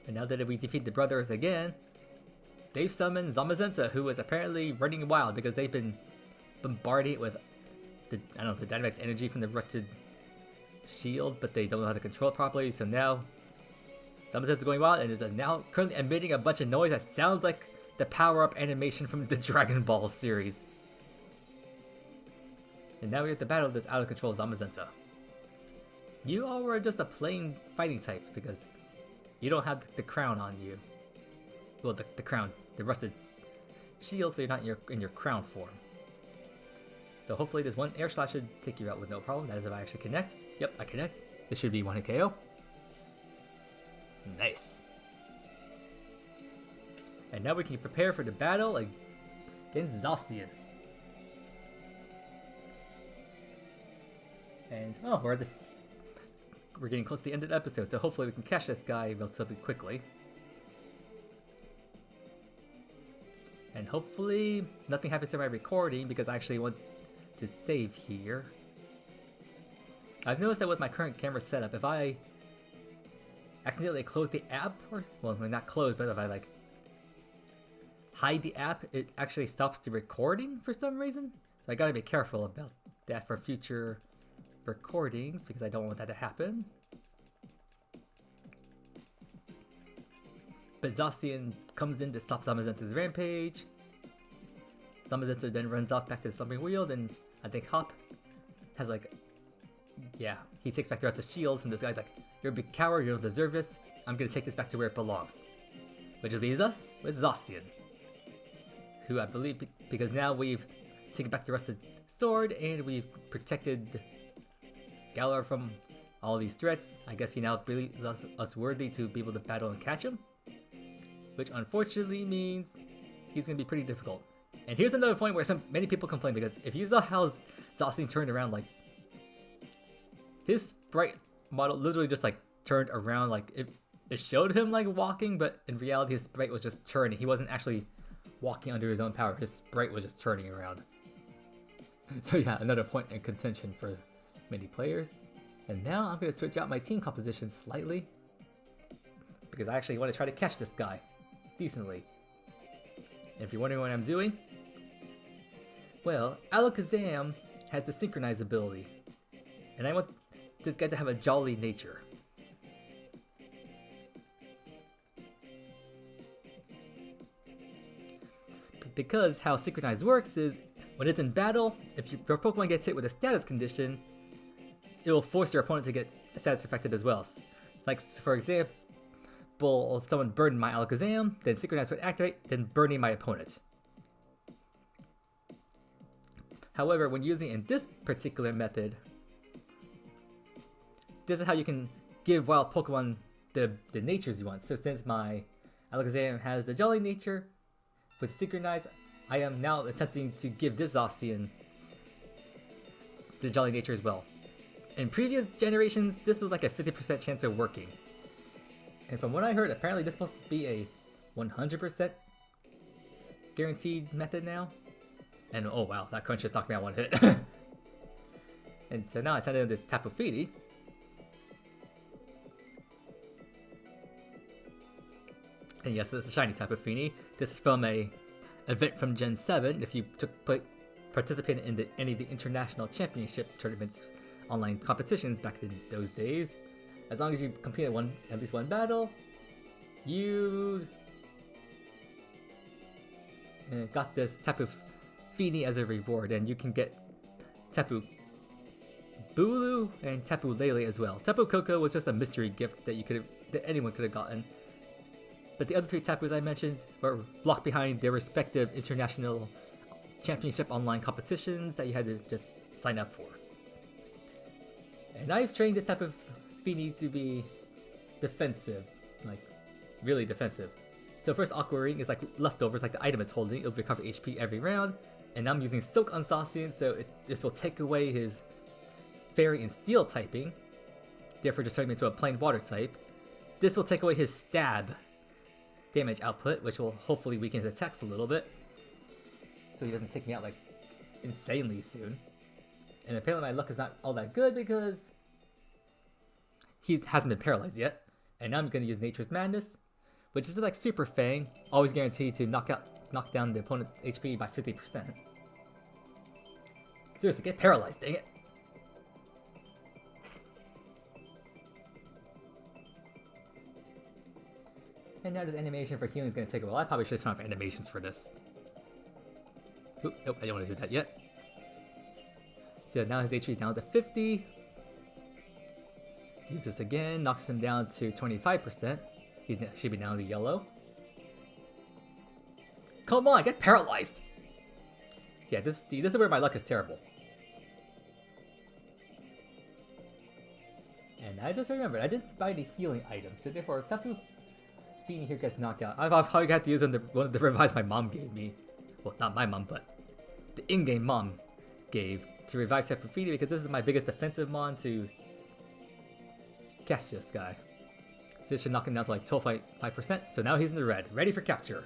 A: And now that we defeat the brothers again, they've summoned Zamazenta, who is apparently running wild because they've been bombarding it with the Dynamax energy from the Rusted Shield, but they don't know how to control it properly, so now Zamazenta's going wild and is now currently emitting a bunch of noise that sounds like the power-up animation from the Dragon Ball series. And now we have to battle this out-of-control Zamazenta. You all were just a plain fighting type because you don't have the crown on you. Well, the crown, the Rusted Shield, so you're not in your crown form. So hopefully this one Air Slash should take you out with no problem. That is if I actually connect. Yep, I connect. This should be 1-hit KO. Nice. And now we can prepare for the battle against Zacian. And, oh, we're getting close to the end of the episode, so hopefully we can catch this guy relatively quickly. And hopefully nothing happens to my recording because I actually want to save here. I've noticed that with my current camera setup, if I accidentally close the app, or, well, not close, but if I like hide the app, it actually stops the recording for some reason. So I gotta be careful about that for future recordings because I don't want that to happen. But Zacian comes in to stop Zamazento's rampage. Zamazento then runs off back to the slumbering wheel, and I think Hop has like, yeah, he takes back the rest of the shield from this guy's like, you're a big coward, you don't deserve this, I'm gonna take this back to where it belongs. Which leaves us with Zacian, who I believe, because now we've taken back the rest of the sword and we've protected Galar from all these threats, I guess he now believes us worthy to be able to battle and catch him. Which unfortunately means he's going to be pretty difficult. And here's another point where many people complain, because if you saw how Zacian turned around, like, his sprite model literally just like turned around, like it showed him like walking, but in reality his sprite was just turning. He wasn't actually walking under his own power, his sprite was just turning around. So yeah, another point in contention for many players. And now I'm going to switch out my team composition slightly, because I actually want to try to catch this guy decently. And if you're wondering what I'm doing, well, Alakazam has the Synchronize ability, and I want this guy to have a jolly nature. Because how Synchronize works is, when it's in battle, if your Pokemon gets hit with a status condition, it will force your opponent to get status affected as well. Like, for example, if someone burned my Alakazam, then Synchronize would activate, then burning my opponent. However, when using it in this particular method, this is how you can give wild Pokemon the natures you want. So since my Alakazam has the Jolly nature, with Synchronize, I am now attempting to give this Zacian the Jolly nature as well. In previous generations, this was like a 50% chance of working. And from what I heard, apparently this must be a 100% guaranteed method now. And oh wow, that crunch just knocked me out one hit. And so now I send in this Tapu Fini. And yes, this is a shiny Tapu Fini. This is from a event from Gen 7. If you participated in any of the international championship tournaments, online competitions back in those days, as long as you completed at least one battle, you got this Tapu Fini as a reward, and you can get Tapu Bulu and Tapu Lele as well. Tapu Koko was just a mystery gift that anyone could have gotten. But the other three Tapus I mentioned were locked behind their respective international championship online competitions that you had to just sign up for. And I've trained this type of Fini to be defensive, like really defensive. So first Aqua Ring is like leftovers, like the item it's holding. It'll recover HP every round. And I'm using Silk on Zacian, so this will take away his Fairy and Steel typing, therefore just turning him into a plain Water type. This will take away his Stab damage output, which will hopefully weaken his attacks a little bit, so he doesn't take me out like insanely soon. And apparently my luck is not all that good because he hasn't been paralyzed yet. And now I'm going to use Nature's Madness, which is like Super Fang, always guaranteed to knock down the opponent's HP by 50%. Seriously, get paralyzed, dang it. And now this animation for healing is going to take a while. I probably should turn off animations for this. Oop, nope, I don't want to do that yet. So now his HP is down to 50. Use this again, knocks him down to 25%. He should be down to yellow. Come on, get paralyzed! Yeah, this is where my luck is terrible. And I just remembered, I didn't buy the healing items, so therefore Tapu Fini here gets knocked out. I'll probably have to use one of the revives my mom gave me. Well, not my mom, but the in-game mom gave to revive Tapu Fini, because this is my biggest defensive mon to catch this guy. So this should knock him down to like 12.5%. So now he's in the red, ready for capture.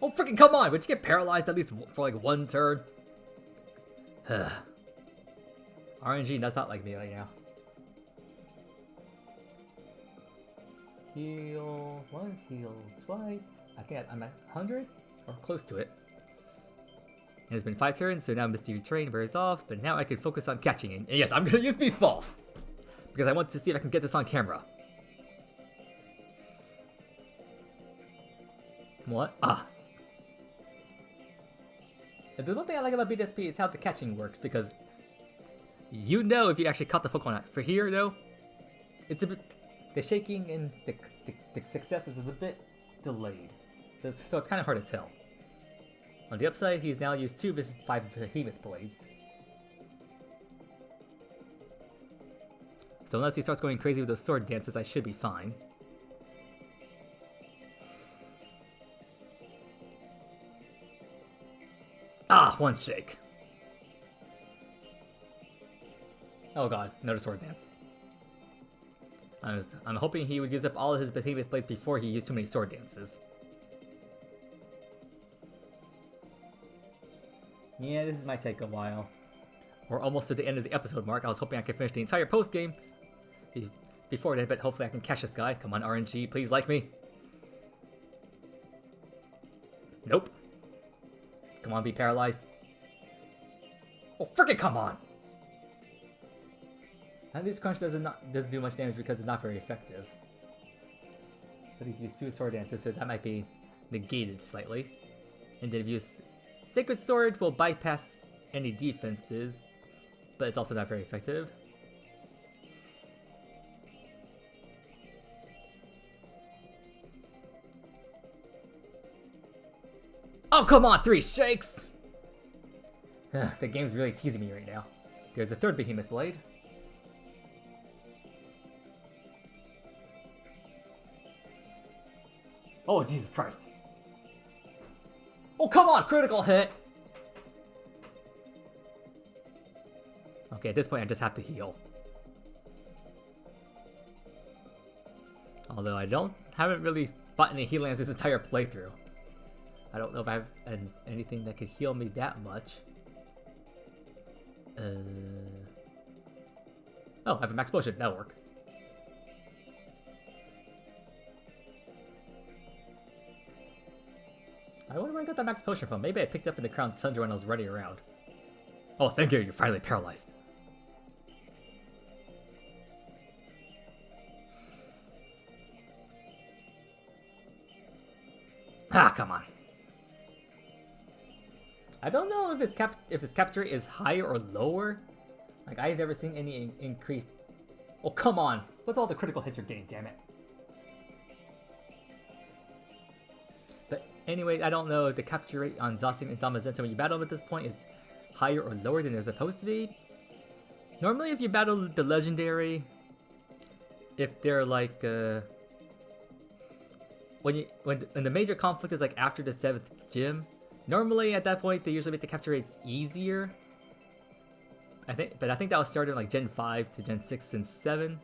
A: Oh freaking come on! Would you get paralyzed at least for like one turn? RNG does not like me right now. Heal once, heal twice. I think I'm at 100. or close to it. And it's been 5 turns, so now Mystery Terrain wears off, but now I can focus on catching it. And yes, I'm gonna use Beast Balls! Because I want to see if I can get this on camera. What? Ah. And the one thing I like about BDSP is how the catching works, because you know if you actually caught the Pokemon. For here, though, it's a bit... The shaking and the success is a bit delayed. So it's kind of hard to tell. On the upside, he's now used 2 of his 5 Behemoth Blades. So unless he starts going crazy with those sword dances, I should be fine. Ah, 1 shake. Oh god, another sword dance. I'm hoping he would use up all of his Behemoth Blades before he used too many sword dances. Yeah, this might take a while. We're almost to the end of the episode mark. I was hoping I could finish the entire post-game before then, but hopefully I can catch this guy. Come on, RNG, please like me. Nope. Come on, be paralyzed. Oh, frickin' come on! And this crunch doesn't do much damage because it's not very effective. But he's used 2 sword dances, so that might be negated slightly. And then if you use Sacred Sword, will bypass any defenses, but it's also not very effective. Oh, come on, 3 shakes! The game's really teasing me right now. There's a 3rd Behemoth Blade. Oh, Jesus Christ. Oh, come on, critical hit! Okay, at this point I just have to heal. Although I haven't really fought any healings this entire playthrough. I don't know if I have anything that could heal me that much. Oh, I have a max potion, that'll work. I wonder where I got that max potion from. Maybe I picked it up in the Crown Tundra when I was running around. Oh, thank you, you're finally paralyzed. Ah, come on. I don't know if his capture rate is higher or lower. Like, I've never seen any increased... Oh, come on! What's all the critical hits you're getting, damn it? But anyway, I don't know if the capture rate on Zacian and Zamazenta when you battle them at this point is higher or lower than they're supposed to be. Normally, if you battle the legendary, if they're like when the major conflict is like after the 7th gym, normally at that point they usually make the capture rates easier. I think that was started in like Gen 5 to Gen 6 and 7.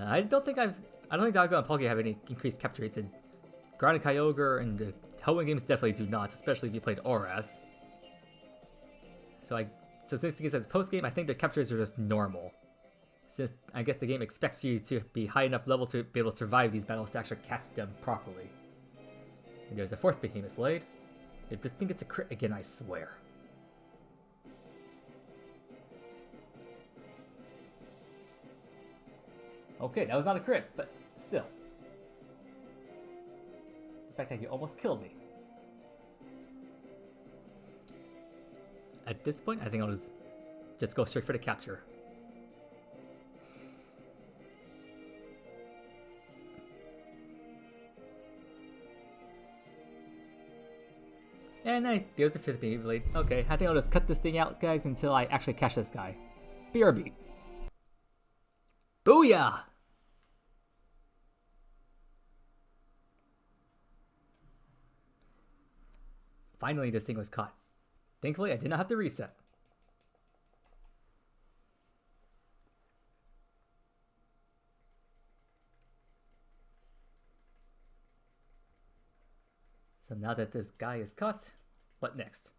A: I don't think Dago and Palkia have any increased capture rates, and Ground and Kyogre and the Hoenn games definitely do not, especially if you played Auras. So since it's a post game, I think the capture rates are just normal. Since I guess the game expects you to be high enough level to be able to survive these battles to actually catch them properly. And there's a 4th Behemoth Blade. If this thing gets a crit again, I swear. Okay, that was not a crit, but still. In fact, you almost killed me. At this point, I think I'll just go straight for the capture. And there's the 5th Behemoth Blade. Okay, I think I'll just cut this thing out, guys, until I actually catch this guy. BRB. Booyah! Finally, this thing was caught. Thankfully, I did not have to reset. So now that this guy is caught, what next?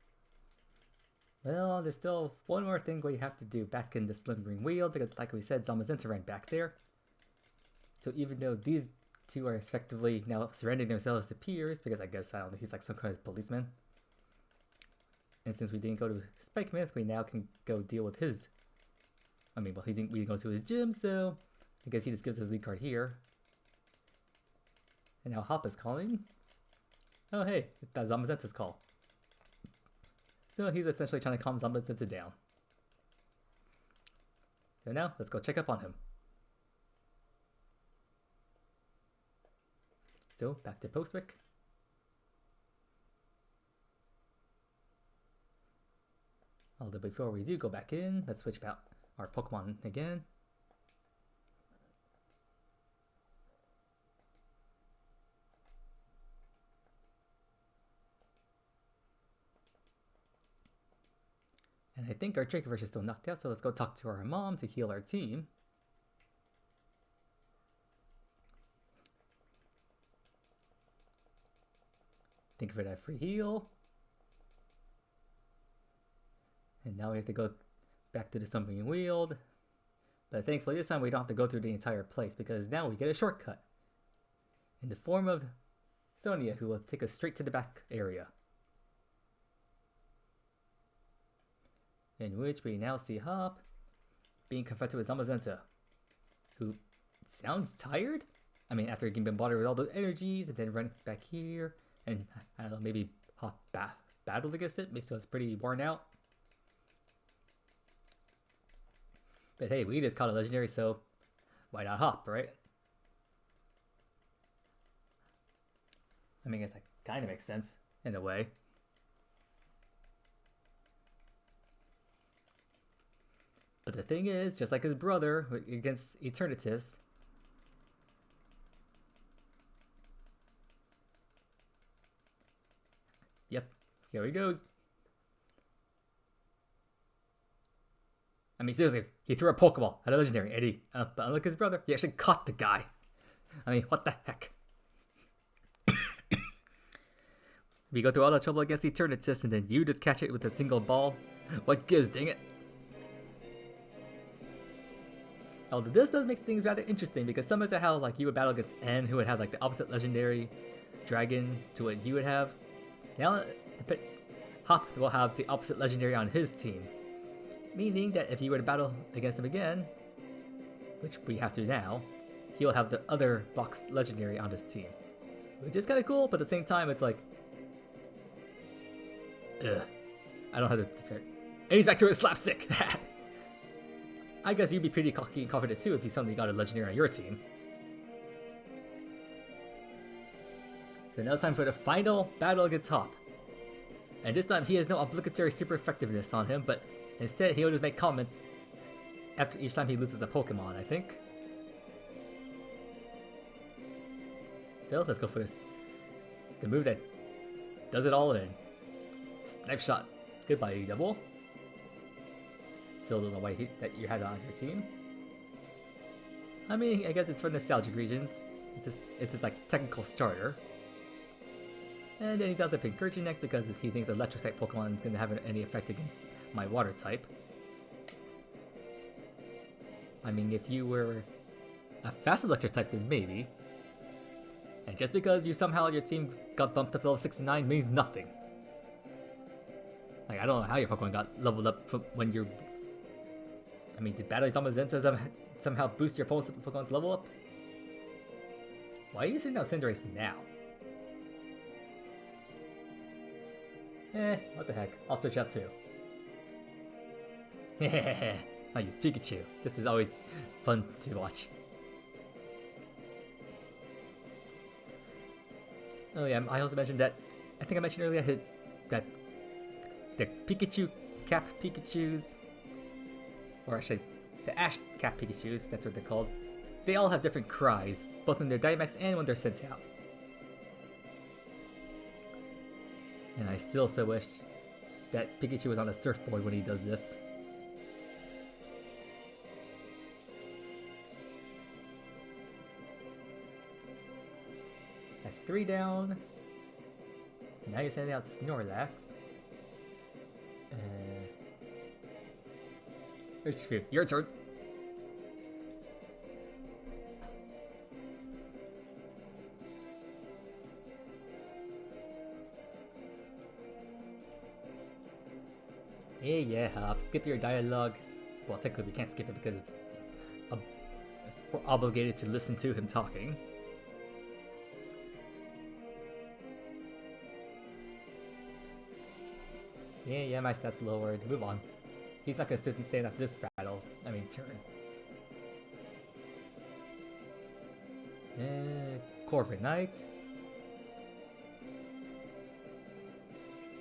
A: Well, there's still one more thing we have to do back in the Slumbering Wheel, because like we said, Zamazenta ran back there. So even though these two are effectively now surrendering themselves to peers because I guess, I don't know, he's like some kind of policeman. And since we didn't go to Spike Myth, we now can go deal with his... I mean, well, we didn't go to his gym, so I guess he just gives his lead card here. And now Hop is calling. Oh, hey, that's Zamazenta's call. So he's essentially trying to calm Zamazenta down. So now, let's go check up on him. So, back to Postwick. Although before we do go back in, let's switch about our Pokemon again. And I think our Dracovish is still knocked out, so let's go talk to our mom to heal our team. Thank you for that free heal. And now we have to go back to the Something Wheeled. But thankfully this time we don't have to go through the entire place because now we get a shortcut. In the form of Sonia, who will take us straight to the back area. In which we now see Hop being confronted with Zamazenta, who sounds tired? I mean, after getting bombarded with all those energies and then running back here, and I don't know, maybe Hop battled against it, so it's pretty worn out. But hey, we just caught a legendary, so why not Hop, right? I mean, I guess that kind of makes sense, in a way. But the thing is, just like his brother against Eternatus, yep, here he goes. I mean, seriously, he threw a Pokeball at a legendary, Eddie. But unlike his brother, he actually caught the guy. I mean, what the heck? We go through all the trouble against Eternatus, and then you just catch it with a single ball. What gives, dang it? Although this does make things rather interesting, because similar to how like you would battle against N, who would have like the opposite legendary dragon to what you would have, now Hop will have the opposite legendary on his team. Meaning that if you were to battle against him again, which we have to now, he'll have the other box legendary on his team. Which is kind of cool, but at the same time it's like... Ugh. I don't know how to describe it. And he's back to his slapstick! I guess you'd be pretty cocky and confident too if you suddenly got a legendary on your team. So now it's time for the final battle against Hop. And this time he has no obligatory super effectiveness on him, but instead he'll just make comments after each time he loses a Pokemon, I think. So let's go for this. The move that does it all in. Snipe Shot. Goodbye, double. Still don't know why that you had on your team. I mean, I guess it's for nostalgic reasons. It's just like technical starter. And then he's out to pick Gurchy next because he thinks electric type Pokemon is going to have any effect against my water type. I mean, if you were a fast electric type, then maybe. And just because you somehow your team got bumped up to level 69 means nothing. Like, I don't know how your Pokemon got leveled up when you're... I mean, did battling Zamazenta somehow boost your Pokemon's level ups? Why are you sitting down Cinderace now? What the heck. I'll switch out too. I use Pikachu. This is always fun to watch. Oh yeah, I also mentioned that, I think I mentioned earlier that the Pikachu Cap Pikachus, or actually the Ash Cap Pikachus, that's what they're called, they all have different cries, both when they're Dynamax and when they're sent out. And I still so wish that Pikachu was on a surfboard when he does this. That's 3 down. Now you're sending out Snorlax. Your turn. Hey, yeah, skip your dialogue. Well, technically we can't skip it because it's we're obligated to listen to him talking. Yeah, my stats lowered. Move on. He's not gonna sit and stand at this battle. I mean, turn. Corvin Knight.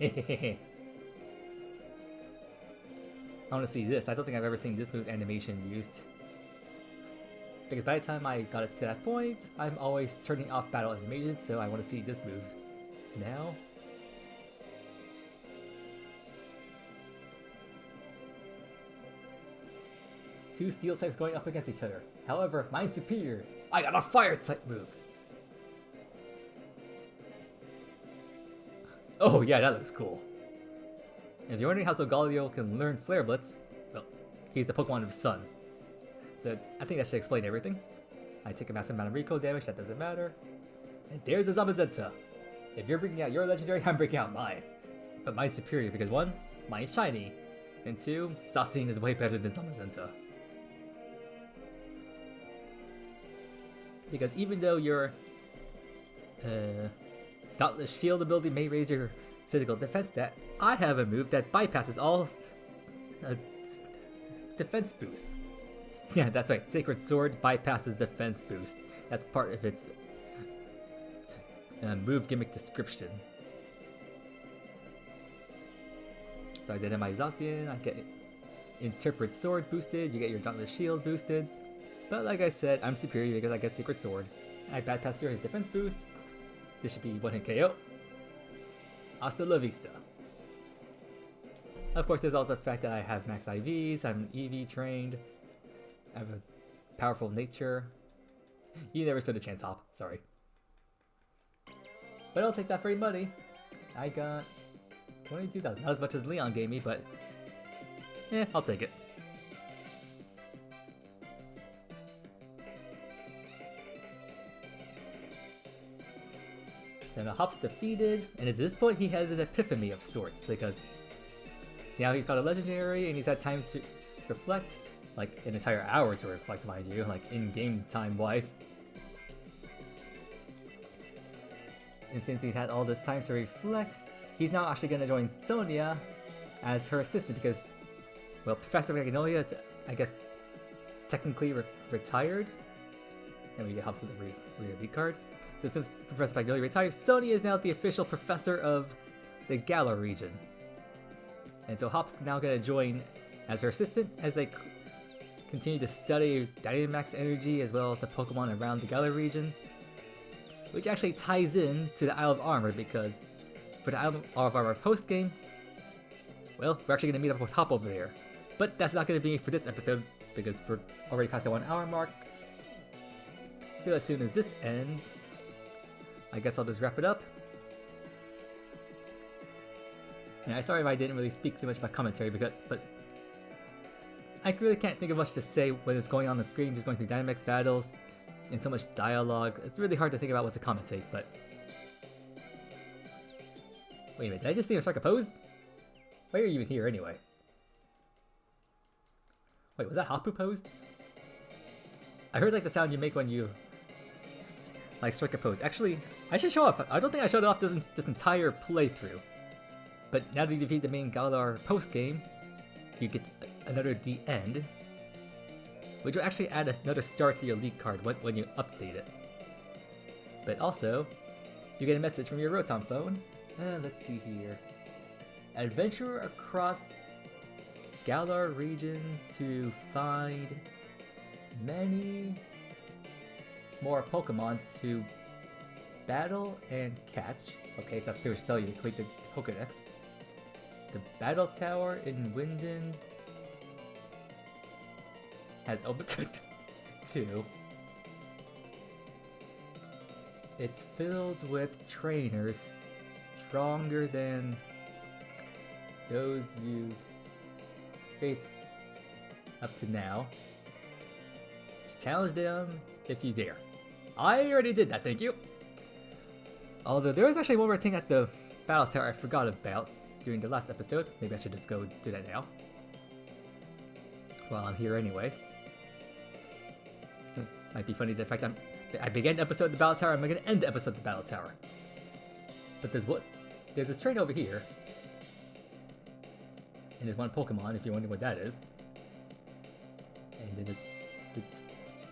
A: I want to see this. I don't think I've ever seen this move's animation used. Because by the time I got it to that point, I'm always turning off battle animation, so I want to see this move now. Two steel types going up against each other. However, mine's superior. I got a fire type move. Oh yeah, that looks cool. And if you're wondering how Solgaleo can learn Flare Blitz, well, he's the Pokemon of the Sun. So I think that should explain everything. I take a massive amount of recoil damage, that doesn't matter. And there's the Zamazenta. If you're bringing out your legendary, I'm bringing out mine. But mine's superior because 1, mine's shiny. And 2, Zacian is way better than Zamazenta. Because even though your Dauntless Shield ability may raise your physical defense stat, I have a move that bypasses all defense boosts. Yeah, that's right. Sacred Sword bypasses defense boost. That's part of its move gimmick description. So I did my Zacian, I get Interpret Sword boosted, you get your Dauntless Shield boosted. But like I said, I'm superior because I get Sacred Sword. I bypass your defense boost. This should be 1-hit KO. Hasta la vista. Of course, there's also the fact that I have max IVs, I'm EV trained, I have a powerful nature. You never stood a chance, Hop. Sorry. But I'll take that free money. I got 22,000. Not as much as Leon gave me, but I'll take it. Then Hop's defeated, and at this point he has an epiphany of sorts, because now he's got a legendary and he's had time to reflect, like an entire hour to reflect, mind you, like in-game time wise. And since he's had all this time to reflect, he's now actually going to join Sonia as her assistant because, well, Professor Magnolia is, I guess, technically retired. And we get Hops with the rear lead card. So since Professor Magnolia retired, Sonia is now the official professor of the Galar region. And so Hop's now going to join as her assistant as they continue to study Dynamax energy as well as the Pokemon around the Galar region. Which actually ties in to the Isle of Armor because for the Isle of Armor post-game, well, we're actually going to meet up with Hop over there. But that's not going to be for this episode because we're already past the 1 hour mark. So as soon as this ends, I guess I'll just wrap it up. And I'm sorry if I didn't really speak too much about commentary, but I really can't think of much to say when it's going on the screen, just going through Dynamax Battles, and so much dialogue. It's really hard to think about what to commentate, but... Wait a minute, did I just see him strike a pose? Why are you even here anyway? Wait, was that Hapu posed? I heard like the sound you make when you like strike a pose. Actually, I should show off. I don't think I showed off this entire playthrough. But now that you defeat the main Galar post-game, you get another The End, which will actually add another star to your league card when you update it. But also, you get a message from your Rotom phone. Let's see here. Adventure across Galar region to find many more Pokemon to battle and catch. Okay, so that's going to tell you to create the Pokedex. The Battle Tower in Winden has opened too. It's filled with trainers stronger than those you faced up to now. Challenge them if you dare. I already did that, thank you. Although there was actually one more thing at the Battle Tower I forgot about. during the last episode. Maybe I should just go do that now. While I'm here anyway. Might be funny the fact I began the episode of the Battle Tower, I'm gonna end the episode of the Battle Tower. But there's this train over here. And there's one Pokemon, if you're wondering what that is. And then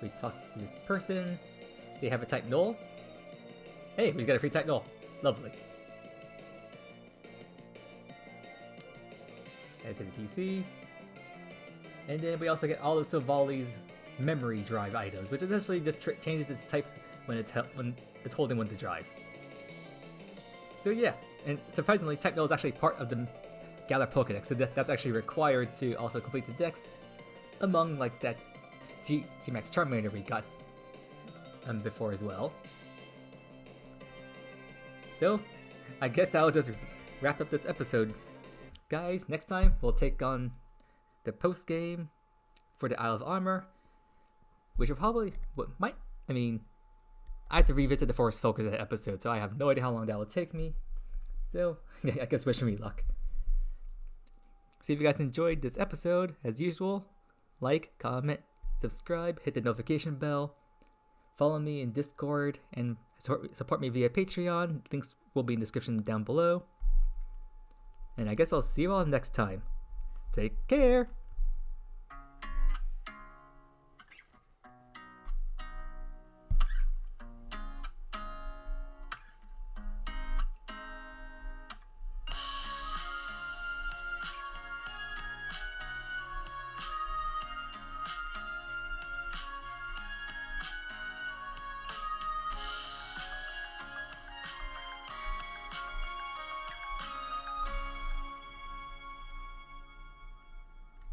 A: we talk to this person. They have a type null. Hey, we got a free type null. Lovely. Add to the PC. And then we also get all of Silvali's memory drive items, which essentially just changes its type when it's holding one of the drives. So yeah, and surprisingly, type null is actually part of the Galar Pokedex, so that's actually required to also complete the dex among like that G-Max Charmander we got before as well. So, I guess that'll just wrap up this episode. Guys, next time we'll take on the post-game for the Isle of Armor, which will probably, I have to revisit the Forest Focus episode, so I have no idea how long that will take me. So, yeah, I guess wish me luck. So if you guys enjoyed this episode, as usual, like, comment, subscribe, hit the notification bell, follow me in Discord, and support me via Patreon. Links will be in the description down below. And I guess I'll see you all next time. Take care!